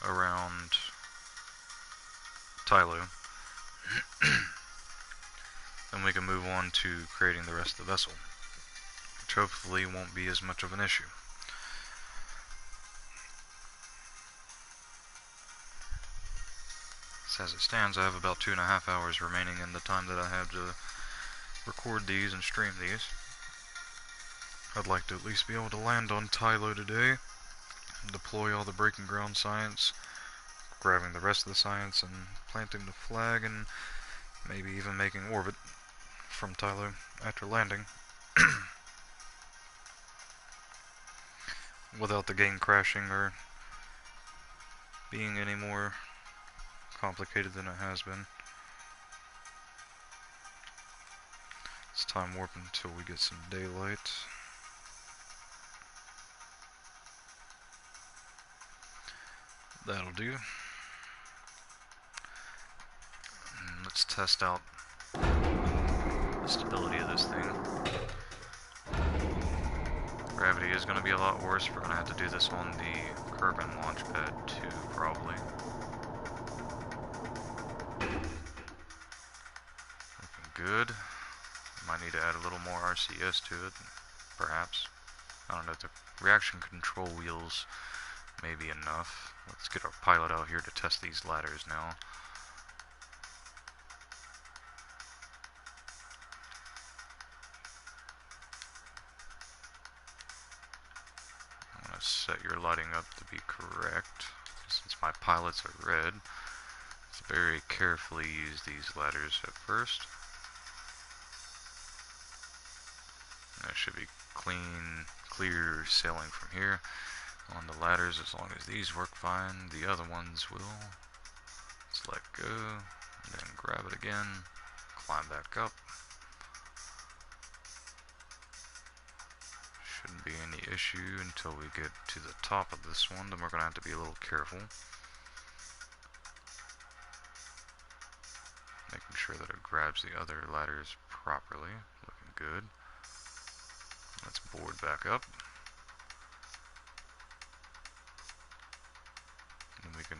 Speaker 1: around Tylo, then we can move on to creating the rest of the vessel, which hopefully won't be as much of an issue. As it stands, I have about 2.5 hours remaining in the time that I have to record these and stream these. I'd like to at least be able to land on Tylo today, deploy all the breaking ground science, grabbing the rest of the science and planting the flag, and maybe even making orbit from Tylo after landing. Without the game crashing or being any more complicated than it has been. It's time warp until we get some daylight. That'll do. And let's test out the stability of this thing. Gravity is going to be a lot worse. We're going to have to do this on the Kerbin launch pad too, probably. Looking good. Might need to add a little more RCS to it, perhaps. I don't know, the reaction control wheels may be enough. Let's get our pilot out here to test these ladders now. I'm going to set your lighting up to be correct. Since my pilots are red, let's very carefully use these ladders at first. That should be clear sailing from here on the ladders as long as these work fine. The other ones will. Let's let go, and then grab it again, climb back up. Shouldn't be any issue until we get to the top of this one, then we're going to have to be a little careful. Making sure that it grabs the other ladders properly. Looking good. Let's board back up. And we can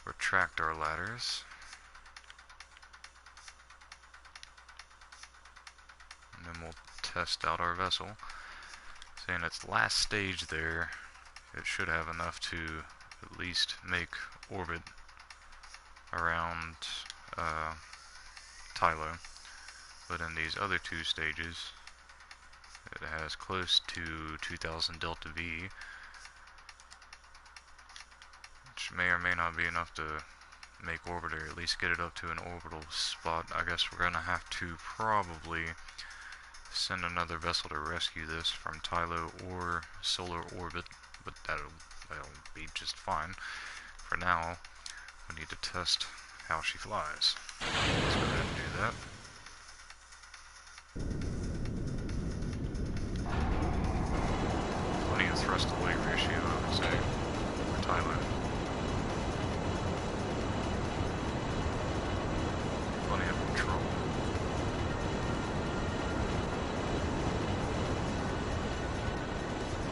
Speaker 1: retract our ladders. And then we'll test out our vessel. So in its last stage there, it should have enough to at least make orbit around Tylo. But in these other two stages, it has close to 2000 delta V, which may or may not be enough to make orbit, or at least get it up to an orbital spot. I guess we're going to have to probably send another vessel to rescue this from Tylo or solar orbit, but that'll be just fine. For now, we need to test how she flies. Let's go ahead and do that. Plenty of thrust to weight ratio, I would say, for Tylo. Plenty of control.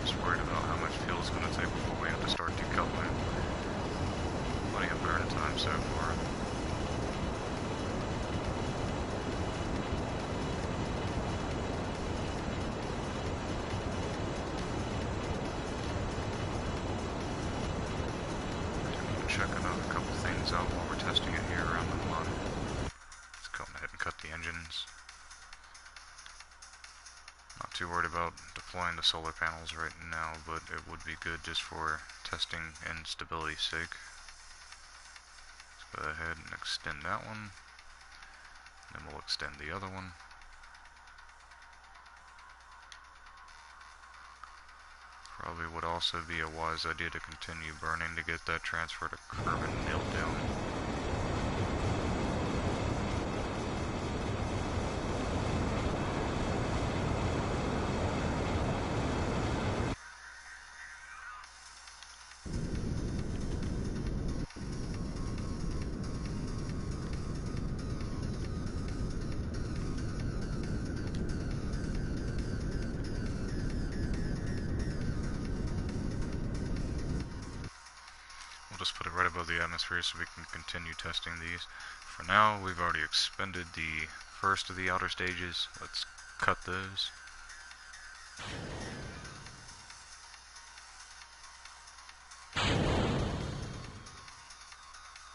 Speaker 1: Just worried about how much fuel it's going to take before we have to start decoupling. Plenty of burn time so far. Checking out a couple things out while we're testing it here around the line. Let's go ahead and cut the engines. Not too worried about deploying the solar panels right now, but it would be good just for testing and stability's sake. Let's go ahead and extend that one. Then we'll extend the other one. Probably would also be a wise idea to continue burning to get that transfer to Kerbin nailed down. Just put it right above the atmosphere so we can continue testing these. For now, we've already expended the first of the outer stages. Let's cut those.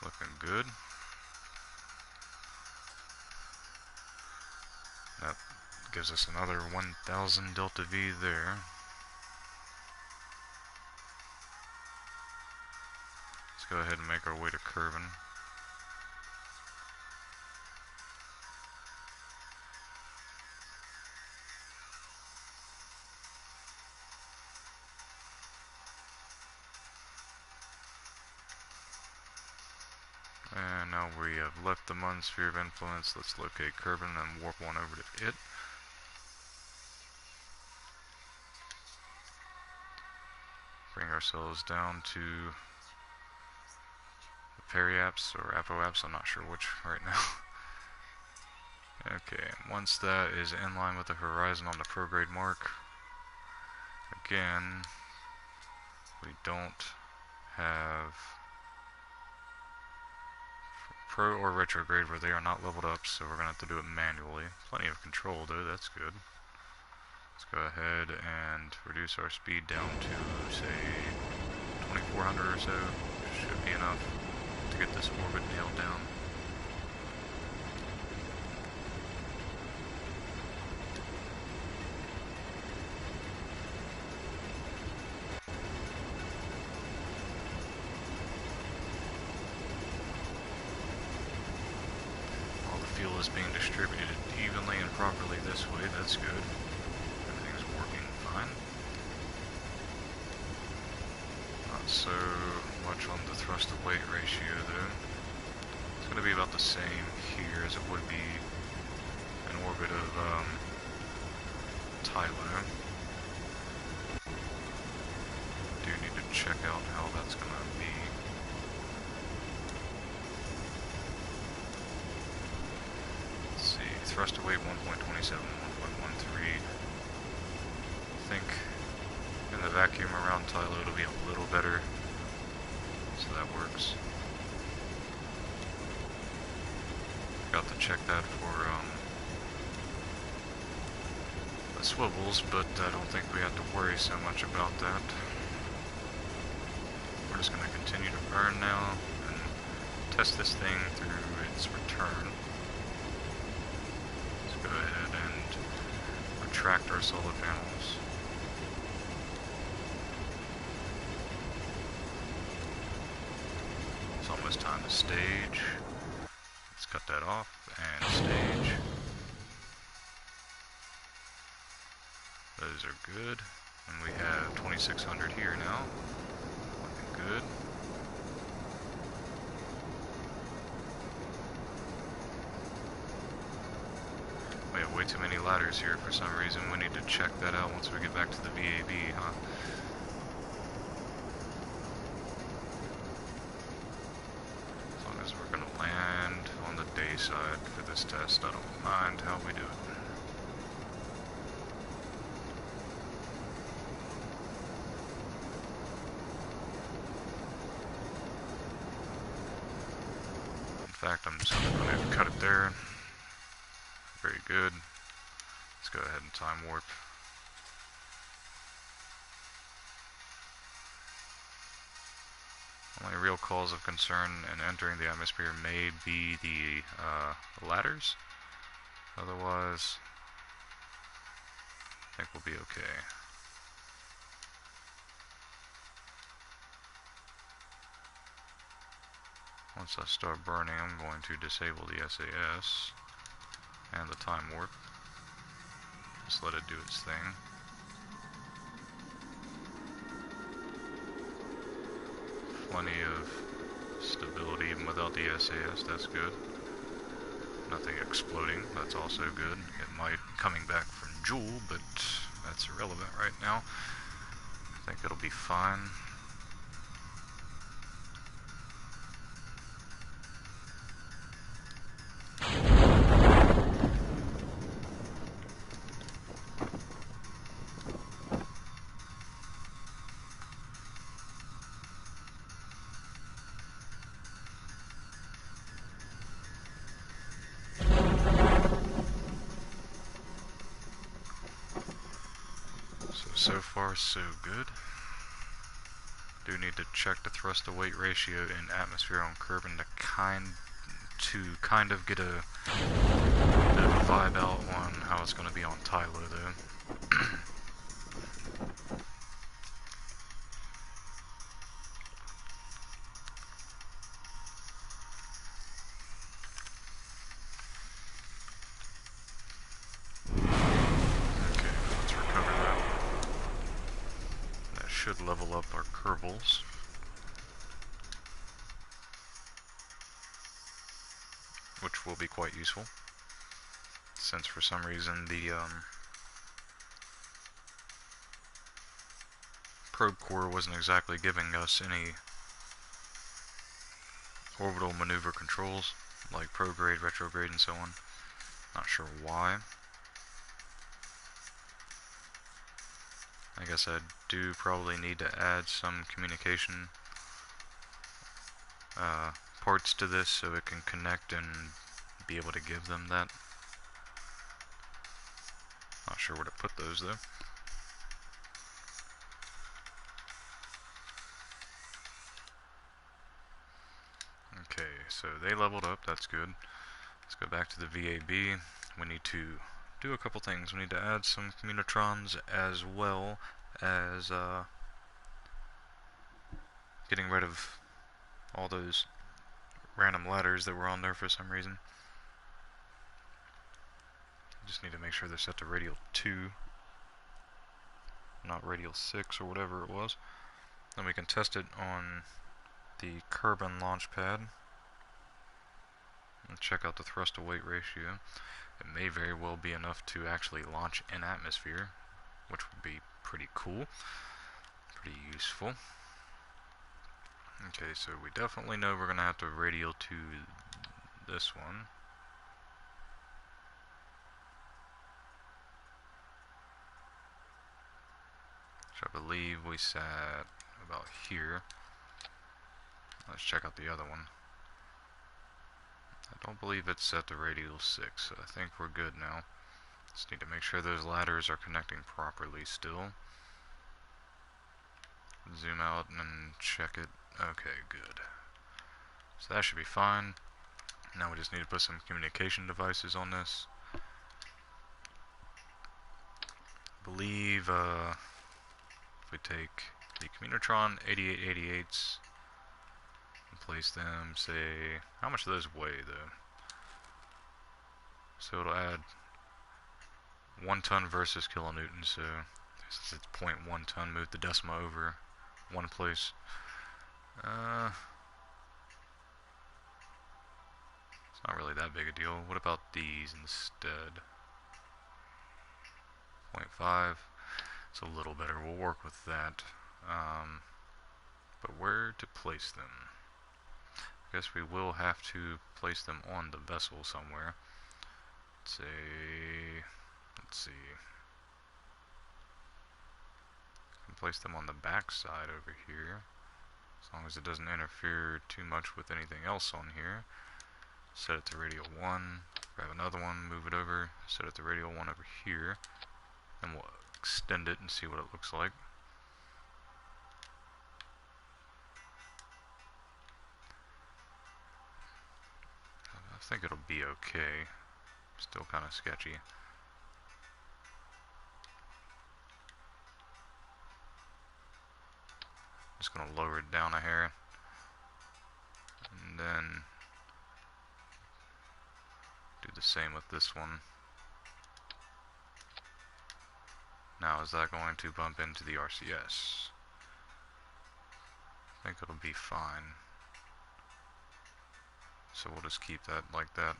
Speaker 1: Looking good. That gives us another 1000 delta V there. Let's go ahead and make our way to Kerbin. And now we have left the Mun sphere of influence. Let's locate Kerbin and warp one over to it. Bring ourselves down to the periaps or apoaps, I'm not sure which right now. Okay, once that is in line with the horizon on the prograde mark, again, we don't have pro or retrograde where they are not leveled up, so we're going to have to do it manually. Plenty of control though, that's good. Let's go ahead and reduce our speed down to, say, 2400 or so. Should be enough to get this orbit nailed down. All the fuel is being distributed evenly and properly this way, that's good. Everything's working fine. Not so much on the thrust to weight ratio though. It's going to be about the same here as it would be in orbit of Tylo. Do need to check out how that's going to be. Let's see, thrust to weight 1.27, 1.13. I think in the vacuum around Tylo it'll be a little better, so that works. Got to check that for the swivels, but I don't think we have to worry so much about that. We're just going to continue to burn now and test this thing through its return. Let's go ahead and retract our solar panels. It's almost time to stage. Let's cut that off and stage. Those are good. And we have 2600 here now. Looking good. We have way too many ladders here for some reason. We need to check that out once we get back to the VAB, huh? As long as we're going to land on the day side for this test, I don't mind how we do it. In fact, I'm just going to go ahead and cut it there. Very good. Let's go ahead and time warp. Only real cause of concern in entering the atmosphere may be the ladders. Otherwise, I think we'll be okay. Once I start burning, I'm going to disable the SAS and the time warp. Just let it do its thing. Plenty of stability even without the SAS, that's good. Nothing exploding, that's also good. It might coming back from Joule, but that's irrelevant right now. I think it'll be fine. So far, so good. Do need to check the thrust to weight ratio in atmosphere on Kerbin to kind of get a bit of a vibe out on how it's going to be on Tylo though. Should level up our Kerbals. Which will be quite useful, since for some reason the probe core wasn't exactly giving us any orbital maneuver controls, like prograde, retrograde, and so on. Not sure why. I guess I do probably need to add some communication parts to this so it can connect and be able to give them that. Not sure where to put those though. Okay, so they leveled up, that's good. Let's go back to the VAB. We need to do a couple things. We need to add some communitrons as well as getting rid of all those random ladders that were on there for some reason. Just need to make sure they're set to radial 2, not radial 6 or whatever it was. Then we can test it on the Kerbin launch pad and check out the thrust to weight ratio. It may very well be enough to actually launch in atmosphere, which would be pretty cool, pretty useful. Okay, so we definitely know we're going to have to radial to this one. Which I believe we sat about here. Let's check out the other one. I don't believe it's set to radial 6, so I think we're good now. Just need to make sure those ladders are connecting properly still. Zoom out and check it. Okay, good. So that should be fine. Now we just need to put some communication devices on this. I believe if we take the Communitron 8888s and place them, say, how much do those weigh though? So it'll add 1 ton versus kilonewtons, so since it's 0.1 ton, move the decimal over one place. It's not really that big a deal. What about these instead? 0.5. It's a little better. We'll work with that. But where to place them? I guess we will have to place them on the vessel somewhere. Let's see. We can place them on the back side over here, as long as it doesn't interfere too much with anything else on here. Set it to radial 1, grab another one, move it over, set it to radial 1 over here, and we'll extend it and see what it looks like. I think it'll be okay. Still kind of sketchy. Just gonna lower it down a hair, and then do the same with this one. Now, is that going to bump into the RCS? I think it'll be fine. So we'll just keep that like that.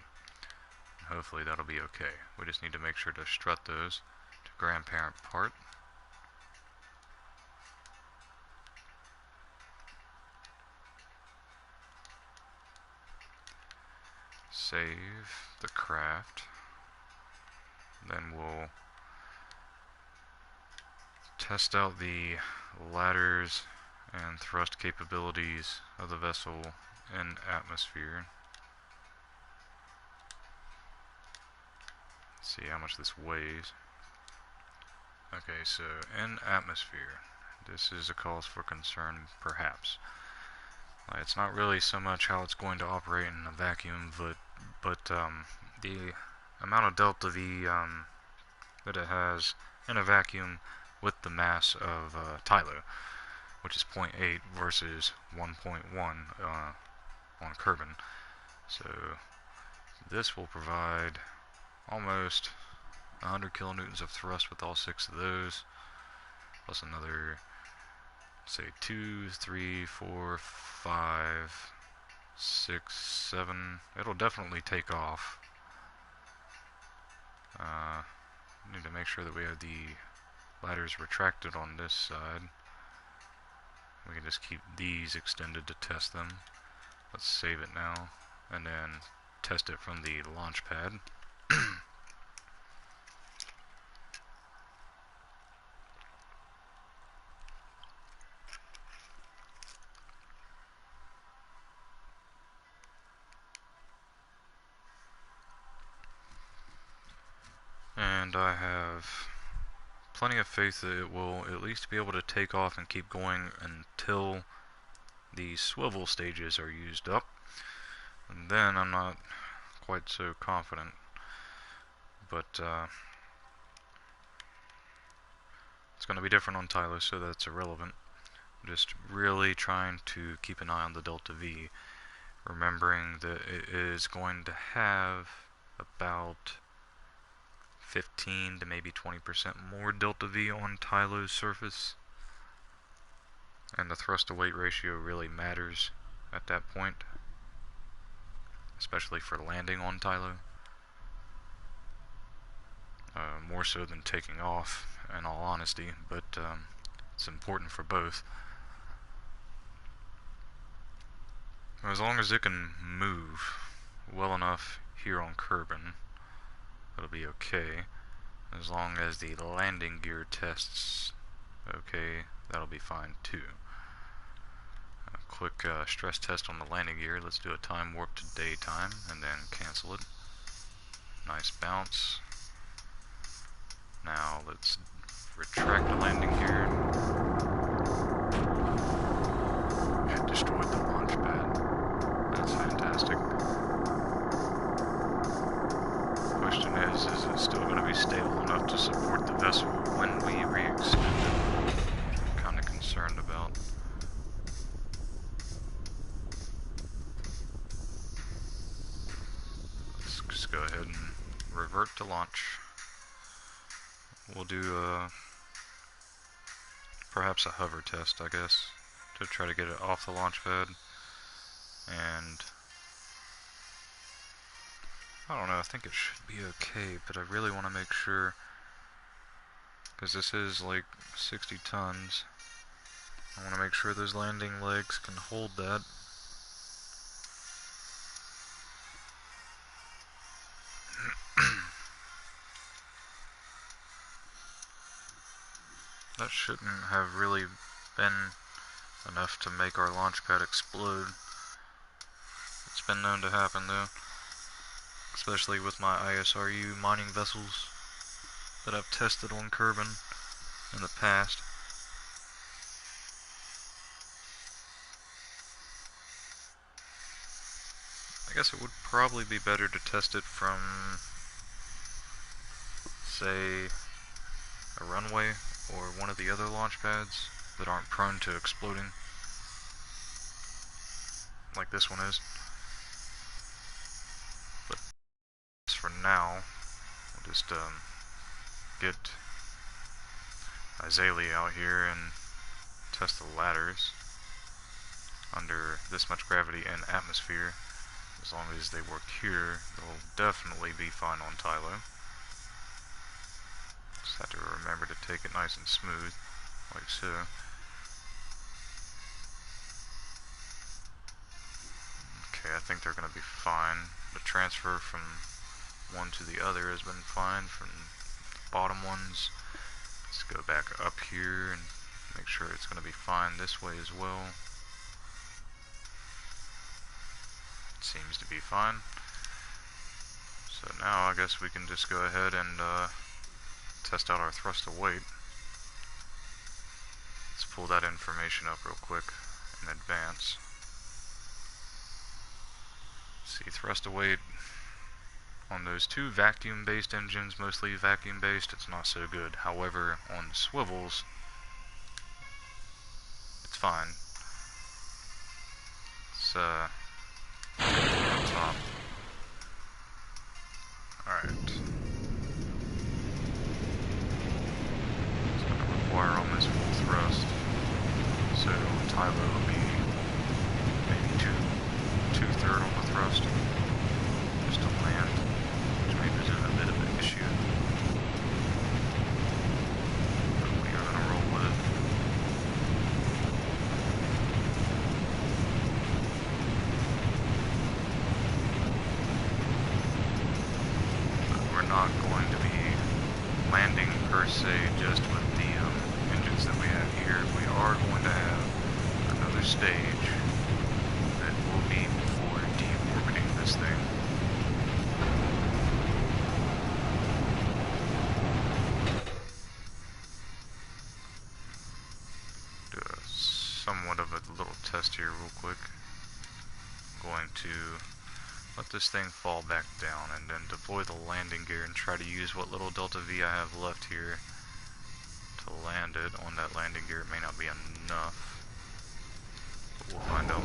Speaker 1: And hopefully that'll be okay. We just need to make sure to strut those to grandparent part. Save the craft. Then we'll test out the ladders and thrust capabilities of the vessel in atmosphere. Let's see how much this weighs. Okay, so in atmosphere, this is a cause for concern, perhaps. It's not really so much how it's going to operate in a vacuum, but the amount of delta V that it has in a vacuum with the mass of Tylo, which is 0.8 versus 1.1 on Kerbin. So this will provide almost 100 kilonewtons of thrust with all 6 of those, plus another, say, 2, 3, 4, 5, 6, 7. It'll definitely take off. Need to make sure that we have the ladders retracted on this side. We can just keep these extended to test them. Let's save it now, and then test it from the launch pad. And I have plenty of faith that it will at least be able to take off and keep going until the swivel stages are used up. And then I'm not quite so confident. But it's going to be different on Tylo, so that's irrelevant. I'm just really trying to keep an eye on the Delta V, remembering that it is going to have about 15 to maybe 20% more delta V on Tylo's surface, and the thrust to weight ratio really matters at that point, especially for landing on Tylo, more so than taking off, in all honesty, but it's important for both. As long as it can move well enough here on Kerbin, it'll be okay. As long as the landing gear tests okay, that'll be fine too. A quick stress test on the landing gear. Let's do a time warp to daytime and then cancel it. Nice bounce. Now let's retract the landing gear. It destroyed the launch pad. That's fantastic. Question is it still going to be stable enough to support the vessel when we re-extend it? I'm kind of concerned about. Let's just go ahead and revert to launch. We'll do perhaps a hover test, I guess, to try to get it off the launch pad. And I don't know, I think it should be okay, but I really want to make sure, because this is like 60 tons, I want to make sure those landing legs can hold that. That shouldn't have really been enough to make our launch pad explode. It's been known to happen though, especially with my ISRU mining vessels that I've tested on Kerbin in the past. I guess it would probably be better to test it from, say, a runway or one of the other launch pads that aren't prone to exploding like this one is. But for now, we'll just get Azalea out here and test the ladders under this much gravity and atmosphere. As long as they work here, they'll definitely be fine on Tylo. Just have to remember to take it nice and smooth, like so. Okay, I think they're going to be fine. The transfer from one to the other has been fine from the bottom ones. Let's go back up here and make sure it's going to be fine this way as well. It seems to be fine. So now I guess we can just go ahead and test out our thrust to weight. Let's pull that information up real quick in advance. See, thrust to weight on those two vacuum-based engines, mostly vacuum-based, it's not so good. However, on the swivels, it's fine. It's on top. Alright. It's going to require almost full thrust. So Tylo will be maybe two-thirds on the thrust just to land, which may present a bit of an issue. But we are going to roll with it. stage that will be for deorbiting this thing. Do somewhat of a little test here real quick. I'm going to let this thing fall back down and then deploy the landing gear and try to use what little delta V I have left here to land it on that landing gear. It may not be enough, but we'll find out.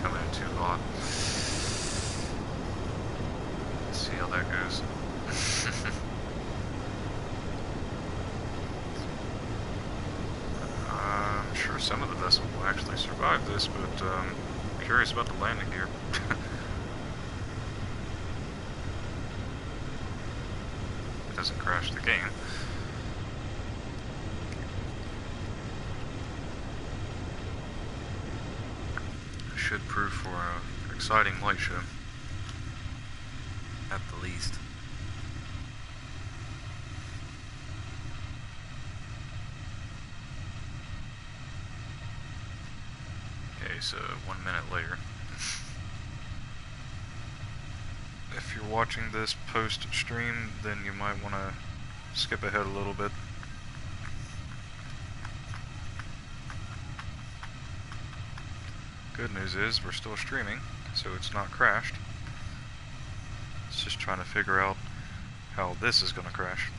Speaker 1: Coming in too hot. Let's see how that goes. I'm sure some of the vessel will actually survive this, but I'm curious about the landing gear. It doesn't crash the game. Should prove for an exciting light show, at the least. Okay, so 1 minute later. If you're watching this post-stream, then you might want to skip ahead a little bit. Good news is we're still streaming, so it's not crashed. It's just trying to figure out how this is going to crash.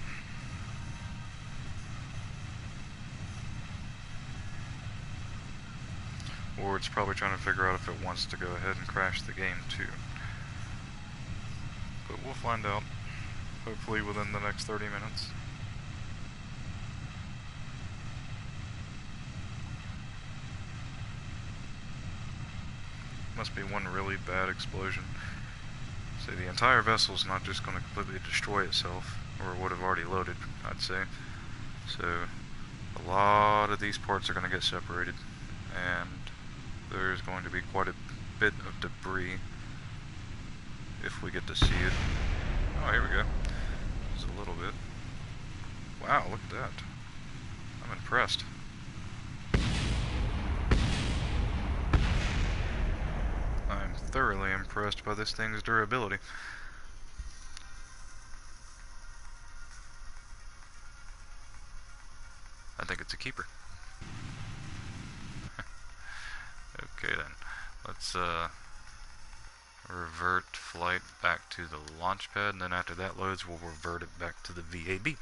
Speaker 1: Or it's probably trying to figure out if it wants to go ahead and crash the game too. But we'll find out, hopefully within the next 30 minutes. Must be one really bad explosion. So the entire vessel's not just going to completely destroy itself, or it would have already loaded, I'd say. So a lot of these parts are going to get separated, and there's going to be quite a bit of debris if we get to see it. Oh, here we go. Just a little bit. Wow, look at that. I'm impressed. I'm thoroughly impressed by this thing's durability. I think it's a keeper. Okay then, let's revert flight back to the launch pad, and then after that loads, we'll revert it back to the VAB.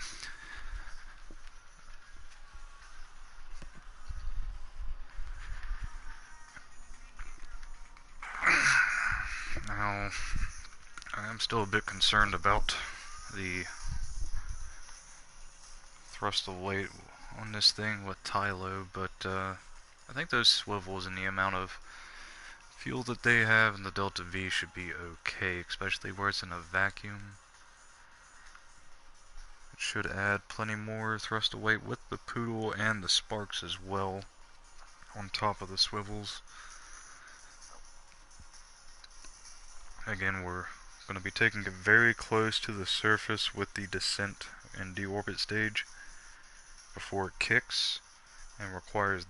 Speaker 1: Now, I am still a bit concerned about the thrust of weight on this thing with Tylo, but I think those swivels and the amount of fuel that they have and the delta V should be okay, especially where it's in a vacuum. It should add plenty more thrust of weight with the poodle and the sparks as well on top of the swivels. Again, we're going to be taking it very close to the surface with the descent and deorbit stage before it kicks and requires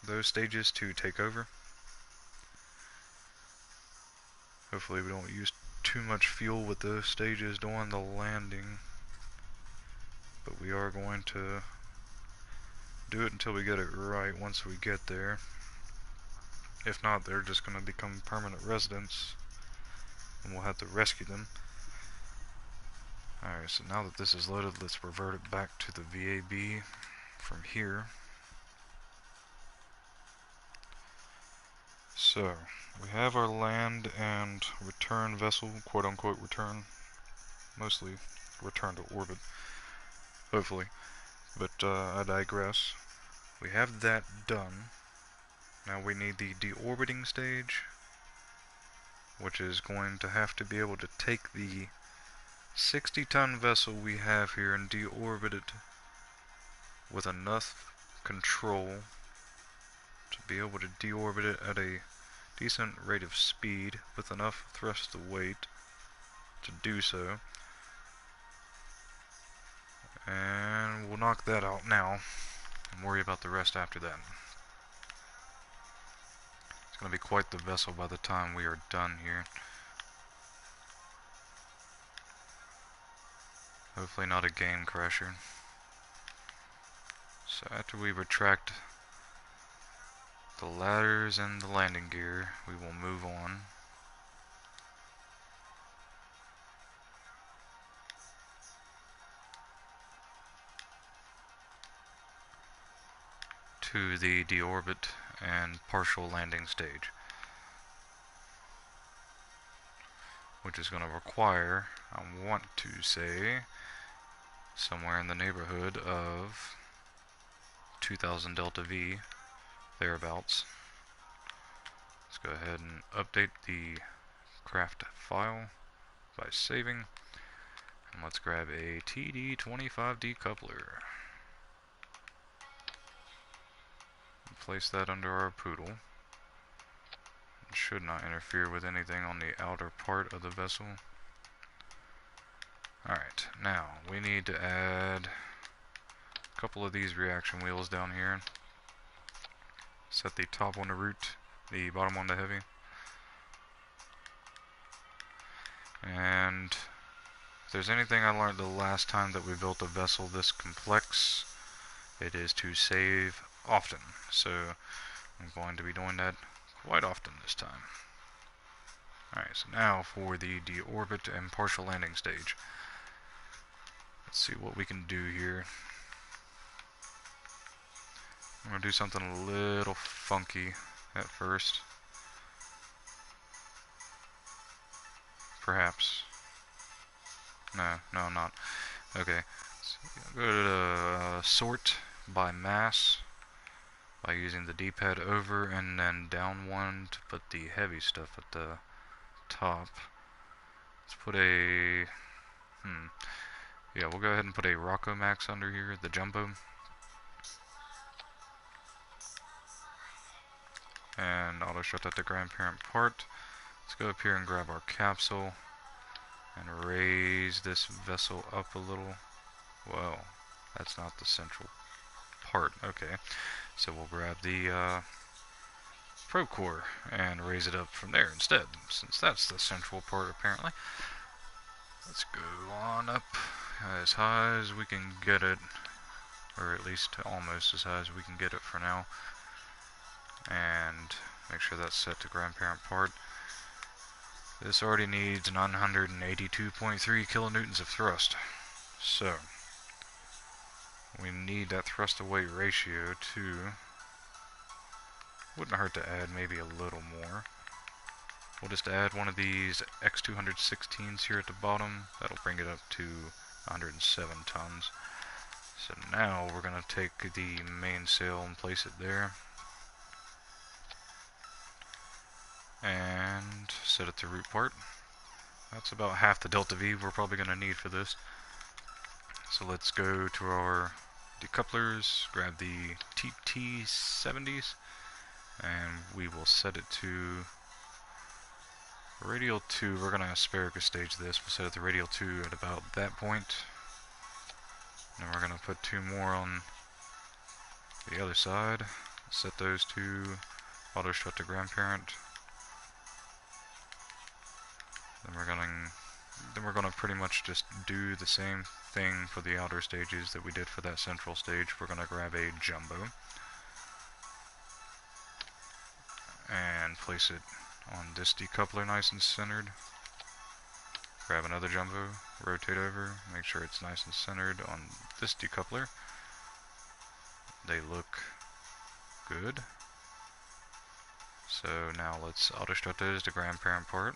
Speaker 1: those stages to take over. Hopefully we don't use too much fuel with those stages during the landing, but we are going to do it until we get it right once we get there. If not, they're just going to become permanent residents and we'll have to rescue them. Alright, so now that this is loaded, let's revert it back to the VAB from here. So, we have our land and return vessel, quote unquote return, mostly return to orbit, hopefully, but I digress. We have that done. Now we need the deorbiting stage, which is going to have to be able to take the 60-ton vessel we have here and deorbit it with enough control to be able to deorbit it at a decent rate of speed with enough thrust of weight to do so. And we'll knock that out now and worry about the rest after that. It's going to be quite the vessel by the time we are done here. Hopefully not a game crasher. So after we retract the ladders and the landing gear, we will move on. To the deorbit and partial landing stage, which is going to require, I want to say, somewhere in the neighborhood of 2000 Delta V, thereabouts. Let's go ahead and update the craft file by saving, and let's grab a TD25 decoupler. Place that under our poodle. It should not interfere with anything on the outer part of the vessel. Alright, now we need to add a couple of these reaction wheels down here. Set the top one to root, the bottom one to heavy. And if there's anything I learned the last time that we built a vessel this complex, it is to save often. So I'm going to be doing that quite often this time. Alright, so now for the deorbit and partial landing stage. Let's see what we can do here. I'm going to do something a little funky at first. Perhaps. No, I'm not. Okay. So go to sort by mass by using the D-pad over and then down one to put the heavy stuff at the top. Let's put a... yeah, we'll go ahead and put a Rocco Max under here, the jumbo. And auto shut that to grandparent part. Let's go up here and grab our capsule and raise this vessel up a little. Whoa, that's not the central part. Okay, so we'll grab the probe core and raise it up from there instead, since that's the central part apparently. Let's go on up as high as we can get it, or at least almost as high as we can get it for now, and make sure that's set to grandparent part. This already needs 982.3 kilonewtons of thrust, so we need that thrust to weight ratio to, wouldn't hurt to add maybe a little more. We'll just add one of these X216s here at the bottom. That'll bring it up to 107 tons. So now we're going to take the mainsail and place it there. And set it to root part. That's about half the delta V we're probably going to need for this. So let's go to our decouplers, grab the TT70s, and we will set it to radial 2. We're going to asparagus stage this. We'll set it to radial 2 at about that point. And we're going to put 2 more on the other side. Set those to auto shut to grandparent. Then we're gonna pretty much just do the same thing for the outer stages that we did for that central stage. We're gonna grab a jumbo and place it on this decoupler nice and centered. Grab another jumbo, rotate over, make sure it's nice and centered on this decoupler. They look good. So now let's auto strut those to grandparent part.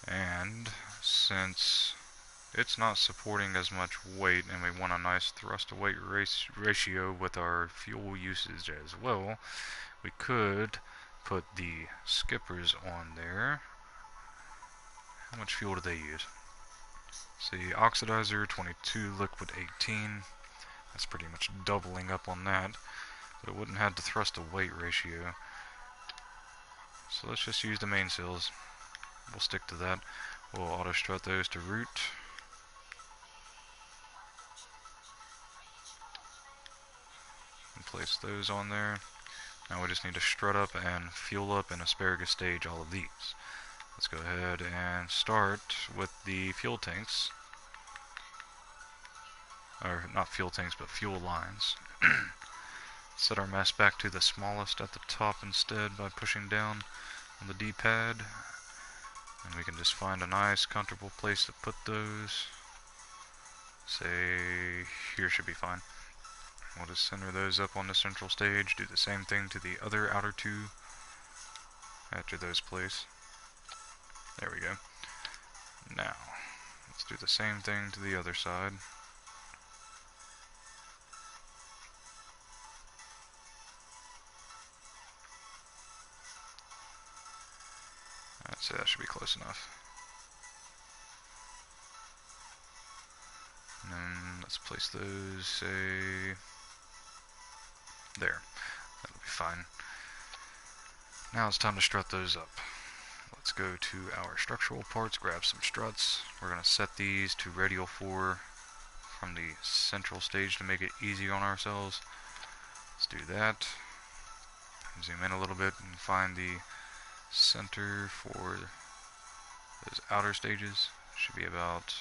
Speaker 1: And since it's not supporting as much weight and we want a nice thrust to weight ratio with our fuel usage as well, we could put the skippers on there. How much fuel do they use? See, oxidizer 22, liquid 18. That's pretty much doubling up on that, but it wouldn't have the thrust to weight ratio. So let's just use the main sails. We'll stick to that. We'll auto strut those to root. And place those on there. Now we just need to strut up and fuel up and asparagus stage all of these. Let's go ahead and start with the fuel tanks. Or not fuel tanks, but fuel lines. Set our mass back to the smallest at the top instead by pushing down on the D-pad. And we can just find a nice, comfortable place to put those. Say, here should be fine. We'll just center those up on the central stage, do the same thing to the other outer two after those place. There we go. Now, let's do the same thing to the other side. I'd say that should be close enough. And then let's place those, say, there. That'll be fine. Now it's time to strut those up. Let's go to our structural parts, grab some struts. We're going to set these to radial 4 from the central stage to make it easier on ourselves. Let's do that. Zoom in a little bit and find the center for those outer stages. Should be about,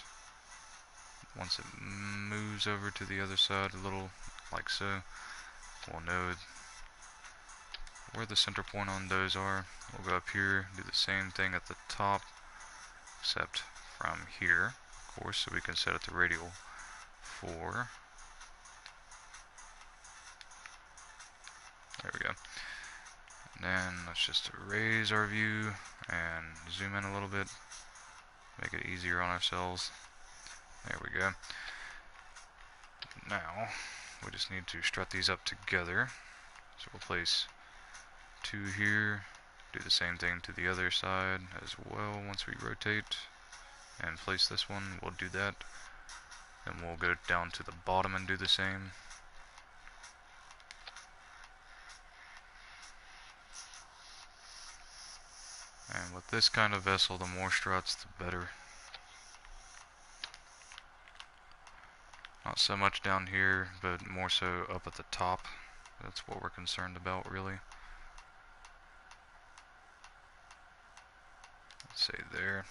Speaker 1: once it moves over to the other side a little, like so, we'll know where the center point on those are. We'll go up here, do the same thing at the top, except from here, of course, so we can set it to radial 4. There we go. And then let's just raise our view and zoom in a little bit, make it easier on ourselves. There we go. Now, we just need to strut these up together. So we'll place 2 here, do the same thing to the other side as well once we rotate, and place this one. We'll do that. Then we'll go down to the bottom and do the same. And with this kind of vessel, the more struts, the better. Not so much down here, but more so up at the top. That's what we're concerned about, really. Let's say there.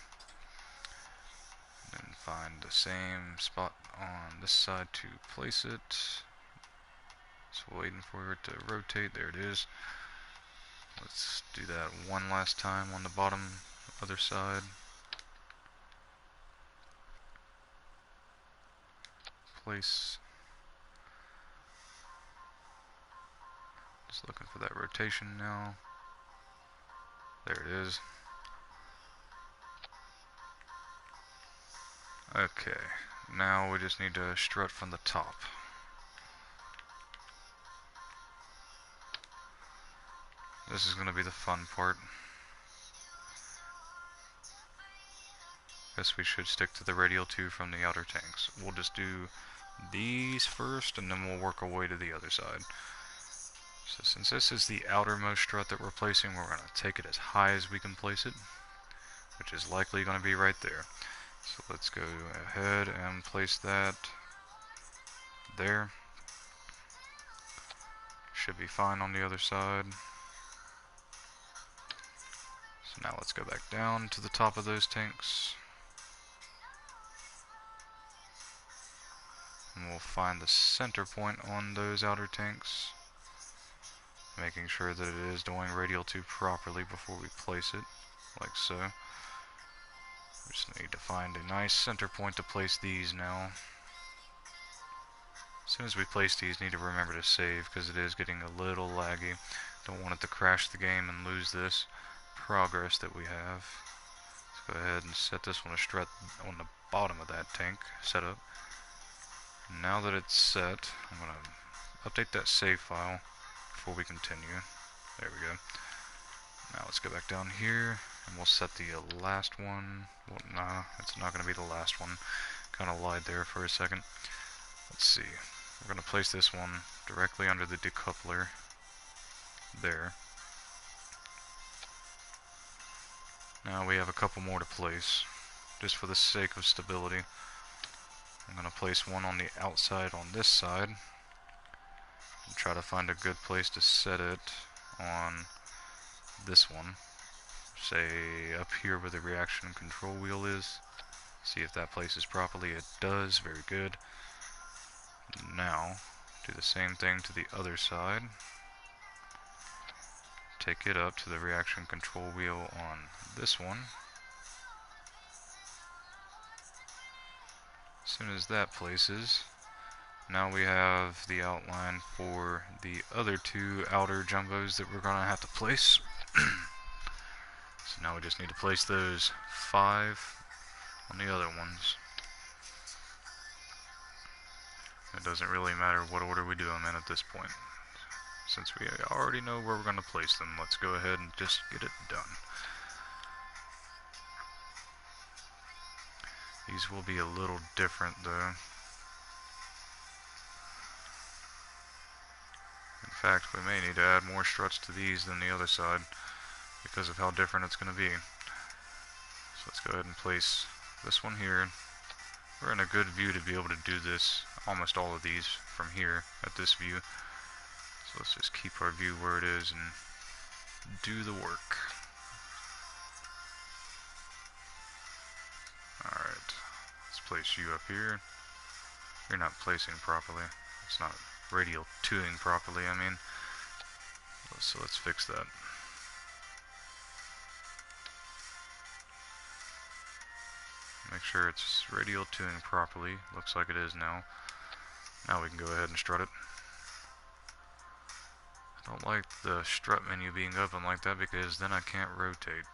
Speaker 1: Then find the same spot on this side to place it. Just waiting for it to rotate. There it is. Let's do that one last time on the bottom other side. Place. Just looking for that rotation now. There it is. Okay, now we just need to strut from the top. This is going to be the fun part. Guess we should stick to the radial 2 from the outer tanks. We'll just do these first, and then we'll work our way to the other side. So since this is the outermost strut that we're placing, we're going to take it as high as we can place it, which is likely going to be right there. So let's go ahead and place that there. Should be fine on the other side. So now let's go back down to the top of those tanks. And we'll find the center point on those outer tanks, making sure that it is doing radial 2 properly before we place it, like so. We just need to find a nice center point to place these now. As soon as we place these, need to remember to save, because it is getting a little laggy. Don't want it to crash the game and lose this progress that we have. Let's go ahead and set this one a strut on the bottom of that tank setup. Now that it's set, I'm going to update that save file before we continue. There we go. Now let's go back down here and we'll set the last one. Well, nah, it's not going to be the last one. Kind of lied there for a second. Let's see. We're going to place this one directly under the decoupler there. Now we have a couple more to place, just for the sake of stability. I'm going to place one on the outside on this side, and try to find a good place to set it on this one. Say up here where the reaction control wheel is. See if that places properly. It does. Very good. Now, do the same thing to the other side. Take it up to the reaction control wheel on this one. As soon as that places, now we have the outline for the other two outer jumbos that we're going to have to place. So now we just need to place those 5 on the other ones. It doesn't really matter what order we do them in at this point. Since we already know where we're going to place them, let's go ahead and just get it done. These will be a little different though. In fact, we may need to add more struts to these than the other side because of how different it's going to be. So let's go ahead and place this one here. We're in a good view to be able to do this, almost all of these from here at this view. So let's just keep our view where it is and do the work. Alright, let's place you up here. You're not placing properly. It's not radial tuning properly, I mean. So let's fix that. Make sure it's radial tuning properly. Looks like it is now. Now we can go ahead and strut it. I don't like the strut menu being open like that because then I can't rotate.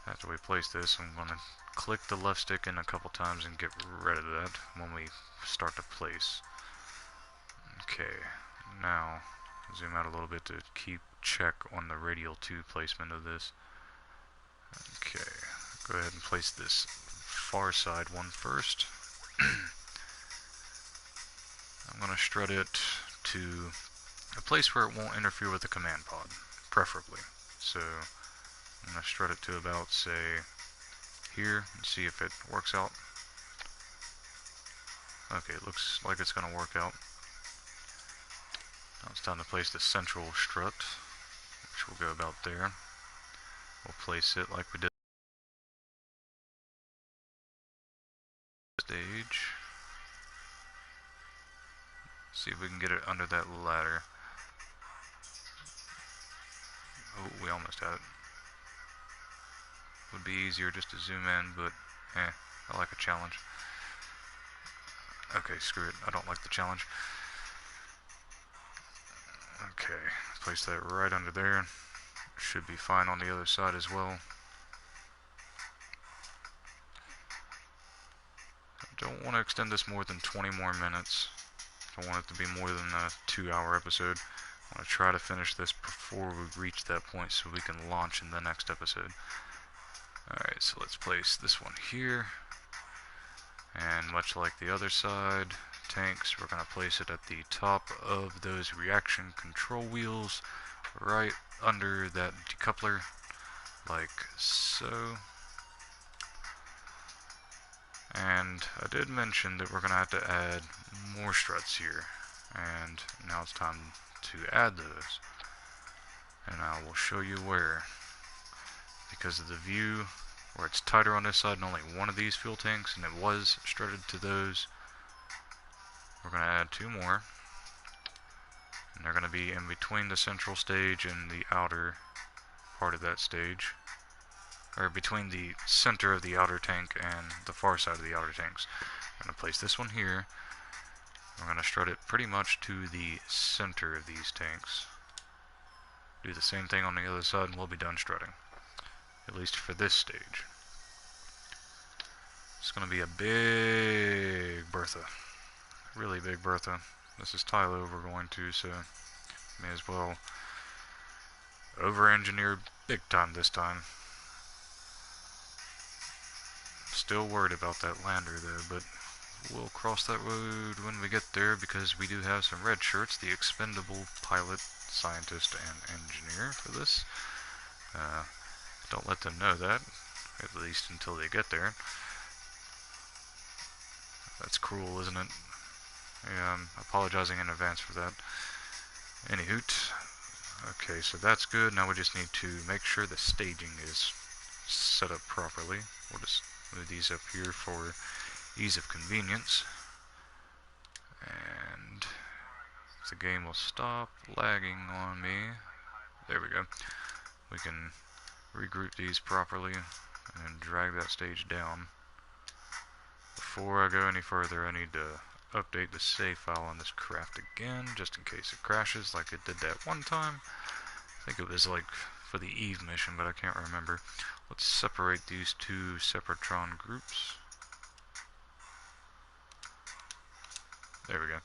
Speaker 1: After we place this, I'm going to click the left stick in a couple times and get rid of that when we start to place. Okay, now zoom out a little bit to keep check on the radial 2 placement of this. Okay, go ahead and place this far side one first. I'm going to strut it to a place where it won't interfere with the command pod, preferably. So I'm going to strut it to about, say, here and see if it works out. Okay, it looks like it's going to work out. Now it's time to place the central strut, which will go about there. We'll place it like we did stage. See if we can get it under that ladder. Oh, we almost had it. Would be easier just to zoom in, but I like a challenge. Okay, screw it. I don't like the challenge. Okay, place that right under there. Should be fine on the other side as well. Don't want to extend this more than 20 more minutes. Don't want it to be more than a 2-hour episode. I want to try to finish this before we reach that point so we can launch in the next episode. Alright, so let's place this one here. And much like the other side, tanks, we're going to place it at the top of those reaction control wheels, right under that decoupler, like so. And I did mention that we're going to have to add more struts here, and now it's time to add those. And I will show you where. Because of the view, where it's tighter on this side and only one of these fuel tanks, and it was strutted to those, we're going to add 2 more. And they're going to be in between the central stage and the outer part of that stage. Or between the center of the outer tank and the far side of the outer tanks. I'm going to place this one here. We're going to strut it pretty much to the center of these tanks. Do the same thing on the other side and we'll be done strutting. At least for this stage. It's going to be a big Bertha. Really big Bertha. This is Tylo we're going to, so may as well over-engineer big time this time. Still worried about that lander though, but we'll cross that road when we get there because we do have some red shirts, the expendable pilot, scientist, and engineer for this. Don't let them know that, at least until they get there. That's cruel, isn't it? Yeah, I'm apologizing in advance for that. Any hoot. Okay, so that's good. Now we just need to make sure the staging is set up properly. We'll just move these up here for ease of convenience. And the game will stop lagging on me. There we go. We can regroup these properly and drag that stage down. Before I go any further, I need to update the save file on this craft again, just in case it crashes like it did that one time. I think it was like for the Eve mission, but I can't remember. Let's separate these two Separatron groups. There we go.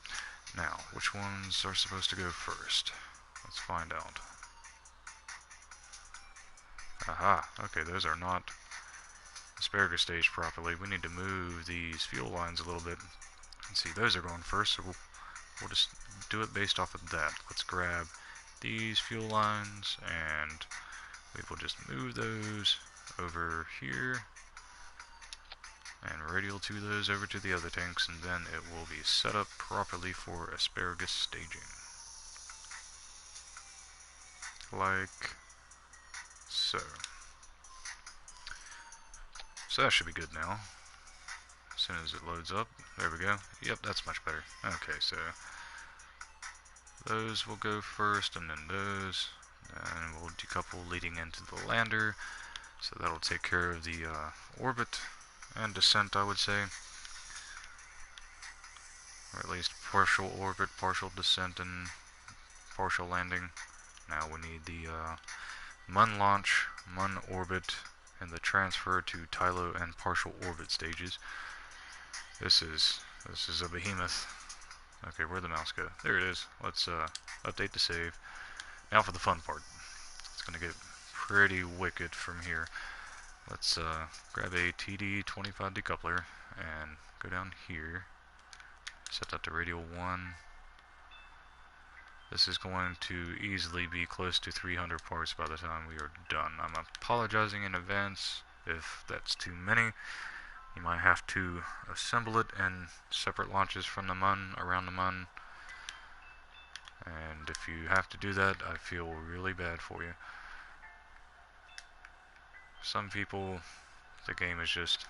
Speaker 1: Now, which ones are supposed to go first? Let's find out. Aha, okay, those are not asparagus staged properly. We need to move these fuel lines a little bit. Let's see, those are going first, so we'll just do it based off of that. Let's grab these fuel lines, and we will just move those over here, and radial to those over to the other tanks, and then it will be set up properly for asparagus staging. Like so. So that should be good now. As soon as it loads up. There we go. Yep, that's much better. Okay, so those will go first, and then those. And we'll decouple leading into the lander. So that'll take care of the orbit and descent, I would say. Or at least partial orbit, partial descent, and partial landing. Now we need the MUN launch, MUN orbit, and the transfer to Tylo and partial orbit stages. This is a behemoth. Okay, where'd the mouse go? There it is. Let's update the save. Now for the fun part. It's gonna get pretty wicked from here. Let's grab a TD25 decoupler and go down here. Set that to radial 1. This is going to easily be close to 300 parts by the time we are done. I'm apologizing in advance if that's too many. You might have to assemble it in separate launches from the MUN, around the MUN. And if you have to do that, I feel really bad for you. Some people, the game is just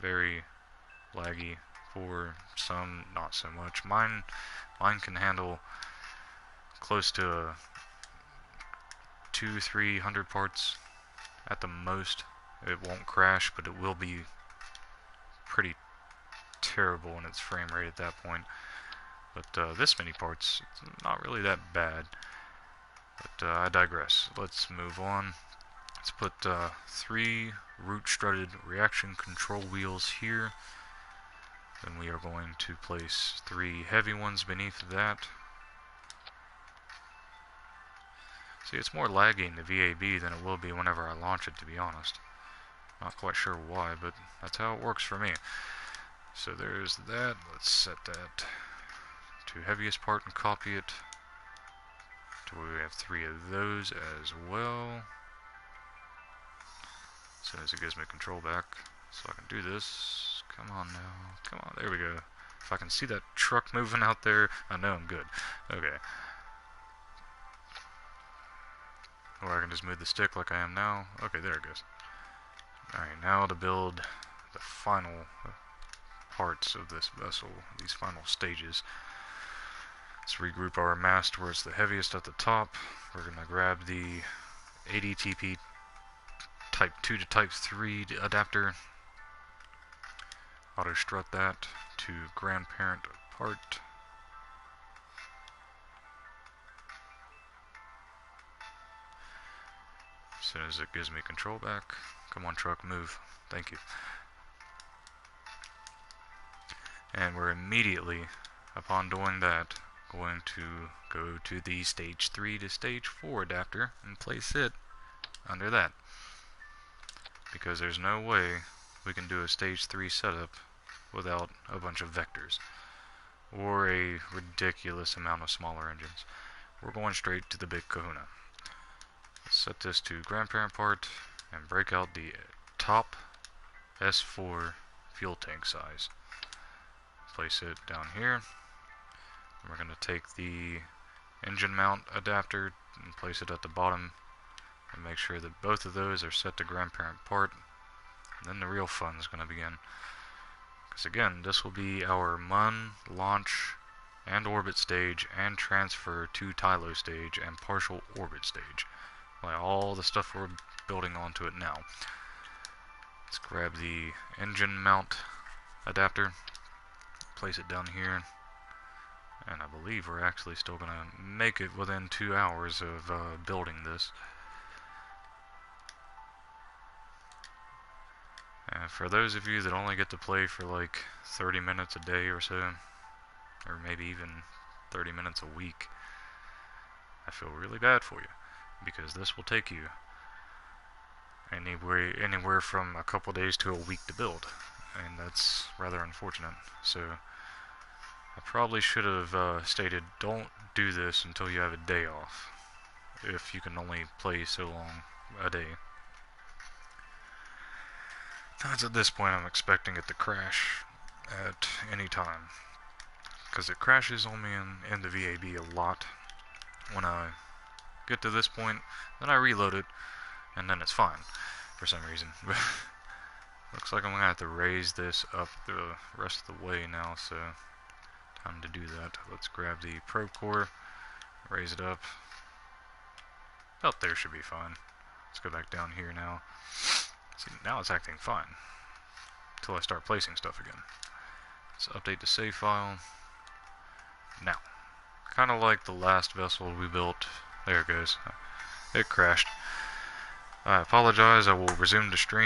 Speaker 1: very laggy. For some, not so much. Mine can handle close to 200-300 parts at the most. It won't crash, but it will be pretty terrible in its frame rate at that point. But this many parts, it's not really that bad. But I digress. Let's move on. Let's put 3 root strutted reaction control wheels here. Then we are going to place 3 heavy ones beneath that. See, it's more laggy in the VAB than it will be whenever I launch it, to be honest. Not quite sure why, but that's how it works for me. So there's that. Let's set that to heaviest part and copy it. So we have 3 of those as well. As soon as it gives me control back, so I can do this. Come on now. Come on. There we go. If I can see that truck moving out there, I know I'm good. Okay. Or I can just move the stick like I am now. Okay, there it goes. Alright, now to build the final parts of this vessel, these final stages. Let's regroup our mast where it's the heaviest at the top. We're going to grab the ADTP Type 2 to Type 3 adapter. Auto strut that to grandparent part. As soon as it gives me control back. Come on, truck, move. Thank you. And we're immediately, upon doing that, going to go to the stage 3 to stage 4 adapter and place it under that. Because there's no way we can do a stage 3 setup without a bunch of vectors. Or a ridiculous amount of smaller engines. We're going straight to the big kahuna. Let's set this to grandparent part, and break out the top S4 fuel tank size. Place it down here. And we're going to take the engine mount adapter and place it at the bottom and make sure that both of those are set to grandparent port. And then the real fun is going to begin. Because again, this will be our MUN, launch, and orbit stage, and transfer to Tylo stage and partial orbit stage. Like all the stuff we're building onto it now. Let's grab the engine mount adapter, place it down here, and I believe we're actually still going to make it within 2 hours of building this. And for those of you that only get to play for like 30 minutes a day or so, or maybe even 30 minutes a week, I feel really bad for you, because this will take you anywhere from a couple days to a week to build, and that's rather unfortunate. So I probably should have stated, don't do this until you have a day off, if you can only play so long a day. At this point I'm expecting it to crash at any time, because it crashes on me in the VAB a lot. When I get to this point, then I reload it, and then it's fine for some reason. Looks like I'm going to have to raise this up the rest of the way now, so time to do that. Let's grab the probe core, raise it up. About there should be fine. Let's go back down here now. See, now it's acting fine until I start placing stuff again. Let's update the save file. Now, kind of like the last vessel we built. There it goes. It crashed. I apologize. I will resume the stream.